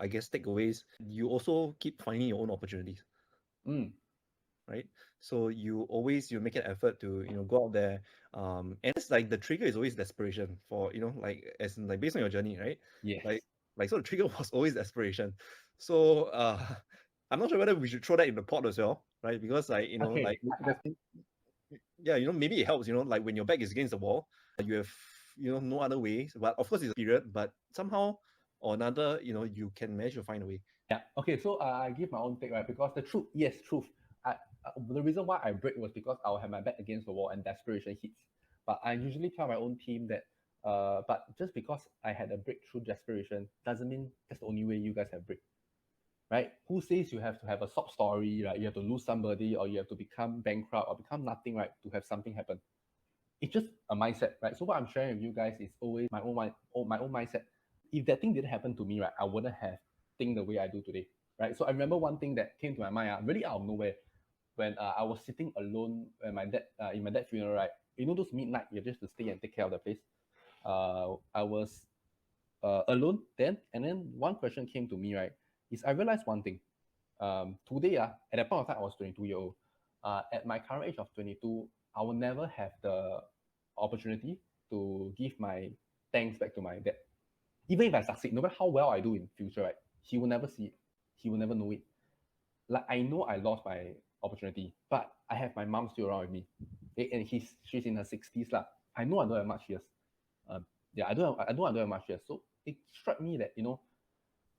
guess takeaways, you also keep finding your own opportunities, Mm, right? So you make an effort to go out there, and it's like the trigger is always desperation for like as in like based on your journey, right? yes. Like so the trigger was always desperation. So I'm not sure whether we should throw that in the pot as well, right? Because like Okay. like yeah, maybe it helps, like when your back is against the wall, you have, no other ways. But of course, it's a period, but somehow or another, you can manage to find a way. Yeah. Okay. So I give my own take, right? Because the truth, yes, truth. The reason why I break was because I will have my back against the wall and desperation hits. But I usually tell my own team that, but just because I had a breakthrough desperation doesn't mean that's the only way you guys have break, right? Who says you have to have a sob story, right? You have to lose somebody or you have to become bankrupt or become nothing, right? To have something happen. It's just a mindset, right? So what I'm sharing with you guys is always my own mindset. If that thing didn't happen to me, right, I wouldn't have think the way I do today, right? So I remember one thing that came to my mind, really out of nowhere, when I was sitting alone when my dad in my dad's funeral, right? You know those midnight you have just to stay and take care of the place. I was alone then, and then one question came to me, right? Is I realized one thing. Today, at that point of time, I was 22-year old. At my current age of 22, I will never have the opportunity to give my thanks back to my dad. Even if I succeed, no matter how well I do in future, right? He will never see it. He will never know it. Like I know I lost my opportunity, but I have my mom still around with me. Okay, and she's in her 60s lah. I know I don't have much years. Yeah, I don't have much years. So it struck me that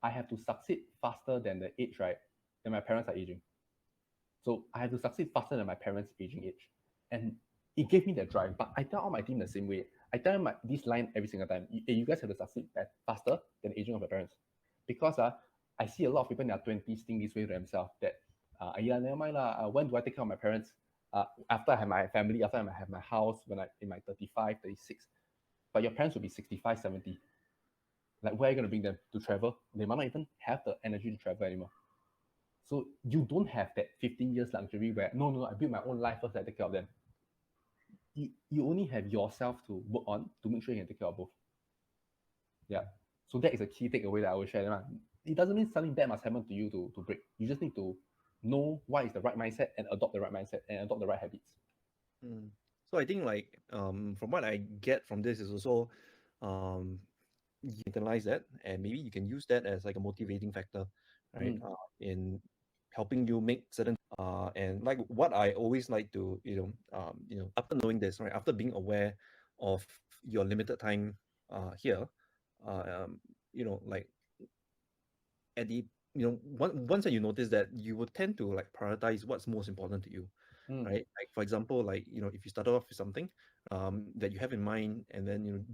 I have to succeed faster than the age, right? Than my parents are aging. So I have to succeed faster than my parents' aging age. And it gave me that drive. But I tell all my team the same way. I tell them this line every single time. You guys have to succeed faster than the aging of your parents. Because I see a lot of people in their 20s think this way to themselves that, yeah, never mind. When do I take care of my parents? After I have my family, after I have my house, when I in my 35, 36. But your parents will be 65, 70. Like, where are you going to bring them to travel? They might not even have the energy to travel anymore. So you don't have that 15 years luxury where no, I build my own life first, I take care of them. You only have yourself to work on to make sure you can take care of both. Yeah. So that is a key takeaway that I will share. It doesn't mean something bad must happen to you to break. You just need to know what is the right mindset and adopt the right mindset and adopt the right habits. Mm. So I think like from what I get from this is also um you internalize that, and maybe you can use that as like a motivating factor, right? Mm, In helping you make certain and like what I always like to after knowing this, right, after being aware of your limited time here, um, like at the once that you notice that, you would tend to like prioritize what's most important to you, mm, right? Like for example, like if you started off with something that you have in mind, and then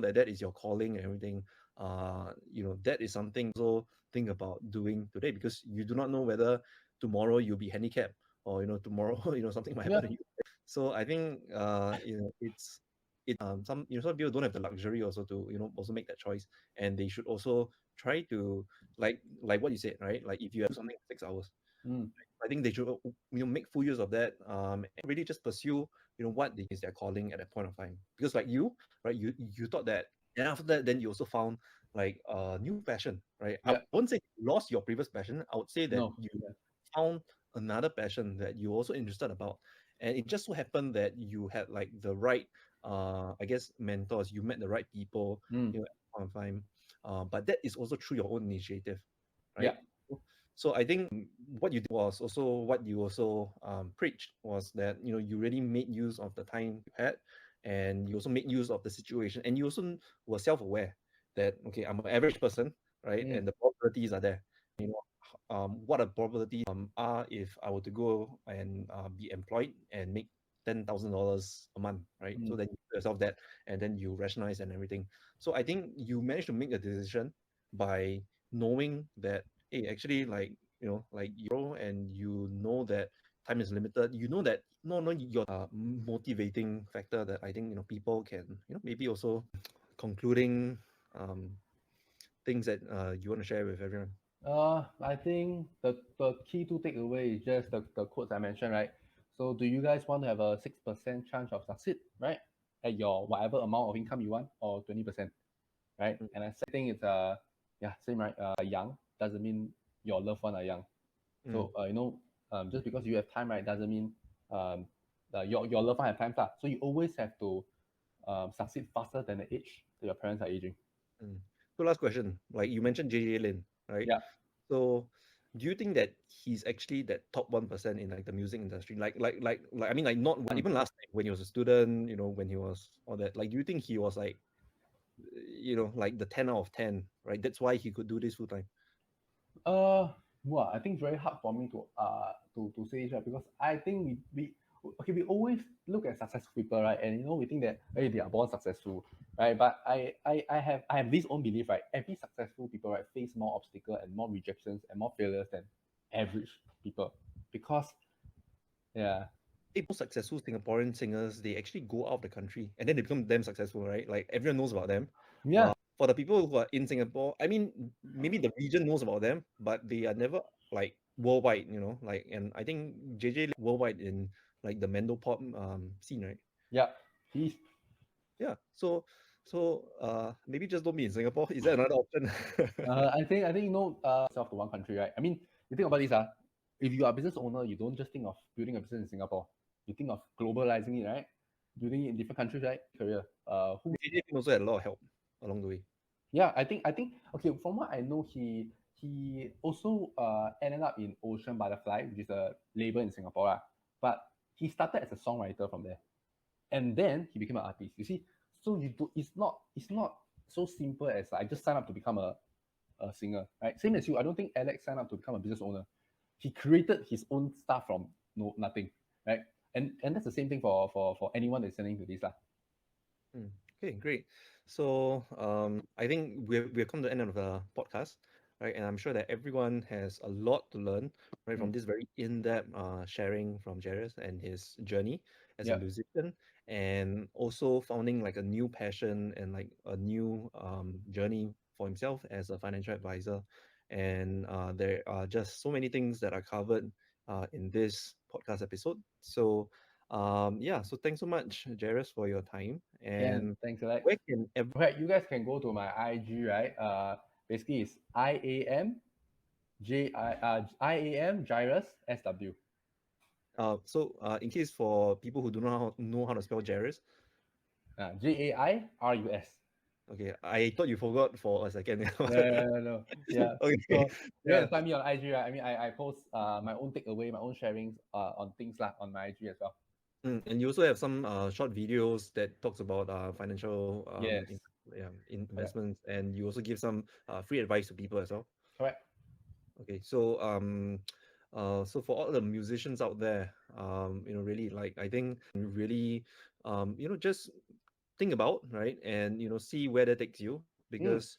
that that is your calling and everything, that is something also think about doing today, because you do not know whether tomorrow you'll be handicapped, or tomorrow something might yeah. happen to you. So I think some people don't have the luxury also to also make that choice, and they should also try to like what you said, right? Like if you have something 6 hours, Mm, I think they should make full use of that, and really just pursue what is their calling at that point of time. Because like you, right, you thought that, and after that, then you also found like a new passion, right? I yeah. won't say you lost your previous passion. I would say that No. you Yeah. found another passion that you're also interested about, and it just so happened that you had like the right, I guess, mentors. You met the right people, Mm, at the point of time. But that is also through your own initiative, yeah. right? So I think what you did was also what you also preached, was that you really made use of the time you had, and you also made use of the situation, and you also were self-aware that, okay, I'm an average person, right, Mm, and the probabilities are there. You know, what the probabilities are if I were to go and be employed and make $10,000 a month, right? mm, So then you tell yourself that, and then you rationalize and everything. So I think you managed to make a decision by knowing that, hey, actually, like like and that time is limited. You know that no your motivating factor that I think people can maybe also concluding um things that you want to share with everyone. I think the key to take away is just the quotes I mentioned, right? So do you guys want to have a 6% chance of succeed, right? At your whatever amount of income you want, or 20%, right? Mm, And I think it's yeah, same, right? Young doesn't mean your loved one are young. mm, So just because you have time, right, doesn't mean um your loved one have time, lah. So you always have to succeed faster than the age that your parents are aging. mm. So last question, like you mentioned JJ Lin, right? Yeah. So do you think that he's actually that top 1% in like the music industry? Like I mean like not Mm. even last time when he was a student, when he was all that. Like do you think he was like like the 10 out of 10, right? That's why he could do this full time. Uh, well, I think it's very hard for me to say it, right? Because I think we always look at successful people, right? And we think that, hey, they are born successful, right? But I have this own belief, right? Every successful people, right, face more obstacle and more rejections and more failures than average people, because yeah. Most successful Singaporean singers, they actually go out of the country and then they become damn successful, right? Like everyone knows about them. Yeah. For the people who are in Singapore, I mean, maybe the region knows about them, but they are never like worldwide, like, and I think JJ worldwide in like the Mendo pop scene, right? Yeah. He's Yeah. So maybe just don't be in Singapore. Is that another option? I think yourself to one country, right? I mean, you think about this, if you are a business owner, you don't just think of building a business in Singapore. You think of globalizing it, right? Building it in different countries, right? Career. Who? JJ also had a lot of help along the way. Yeah, I think okay. From what I know, he also ended up in Ocean Butterfly, which is a label in Singapore, but he started as a songwriter from there, and then he became an artist. You see, so you do, it's not so simple as I just sign up to become a singer, right? Same as you. I don't think Alex signed up to become a business owner. He created his own stuff from nothing, right? And that's the same thing for anyone that's listening to this, lah. Mm. Okay, great. So I think we've come to the end of the podcast, right? And I'm sure that everyone has a lot to learn, right, Mm. from this very in-depth sharing from Jairus and his journey as a Yeah. musician, and also founding like a new passion and like a new journey for himself as a financial advisor. And there are just so many things that are covered in this podcast episode. So yeah, so thanks so much, Jairus, for your time. Can And thanks, Alex. where can Okay, you guys can go to my IG, right? Basically it's IAM Jairus SW. in case for people who do not know how to spell Jairus, JAIRUS. okay, I thought you forgot for a second. No, no, no, no. Yeah. Okay, So you yeah. can find me on IG, right? I mean, I post my own takeaway, my own sharings on things like on my IG as well. And you also have some short videos that talks about financial Yes. yeah, Correct. investments, and you also give some free advice to people as well. Correct. Okay, so so for all the musicians out there, really like I think really, just think about, right, and see where that takes you, Mm. because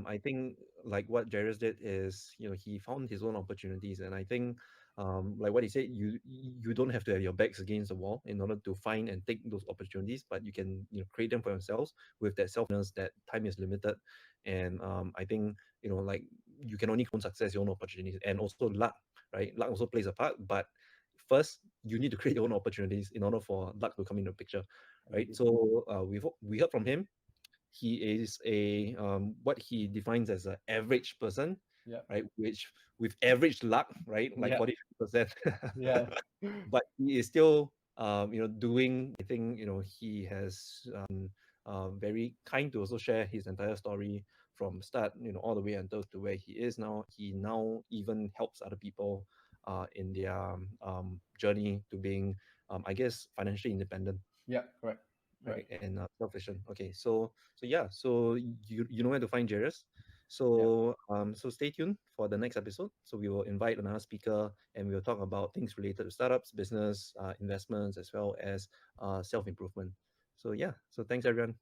I think like what Jairus did is he found his own opportunities, and I think like what he said, you don't have to have your backs against the wall in order to find and take those opportunities, but you can create them for yourselves with that self-awareness that time is limited. And I think like you can only own success your own opportunities, and also luck, right? Luck also plays a part, but first you need to create your own opportunities in order for luck to come into the picture, right? Agree. So we heard from him. He is a what he defines as an average person, Yeah. right? Which with average luck, right, like Yeah. 40%. Yeah. But he is still doing. I think he has very kind to also share his entire story from start, all the way until to where he is now. He now even helps other people in their journey to being I guess financially independent, Yeah. Correct. right, Correct. and self-efficient. Okay, so yeah, so you know where to find Jairus. Yeah. So stay tuned for the next episode. So we will invite another speaker, and we'll talk about things related to startups, business, investments, as well as self-improvement. So yeah, so thanks everyone.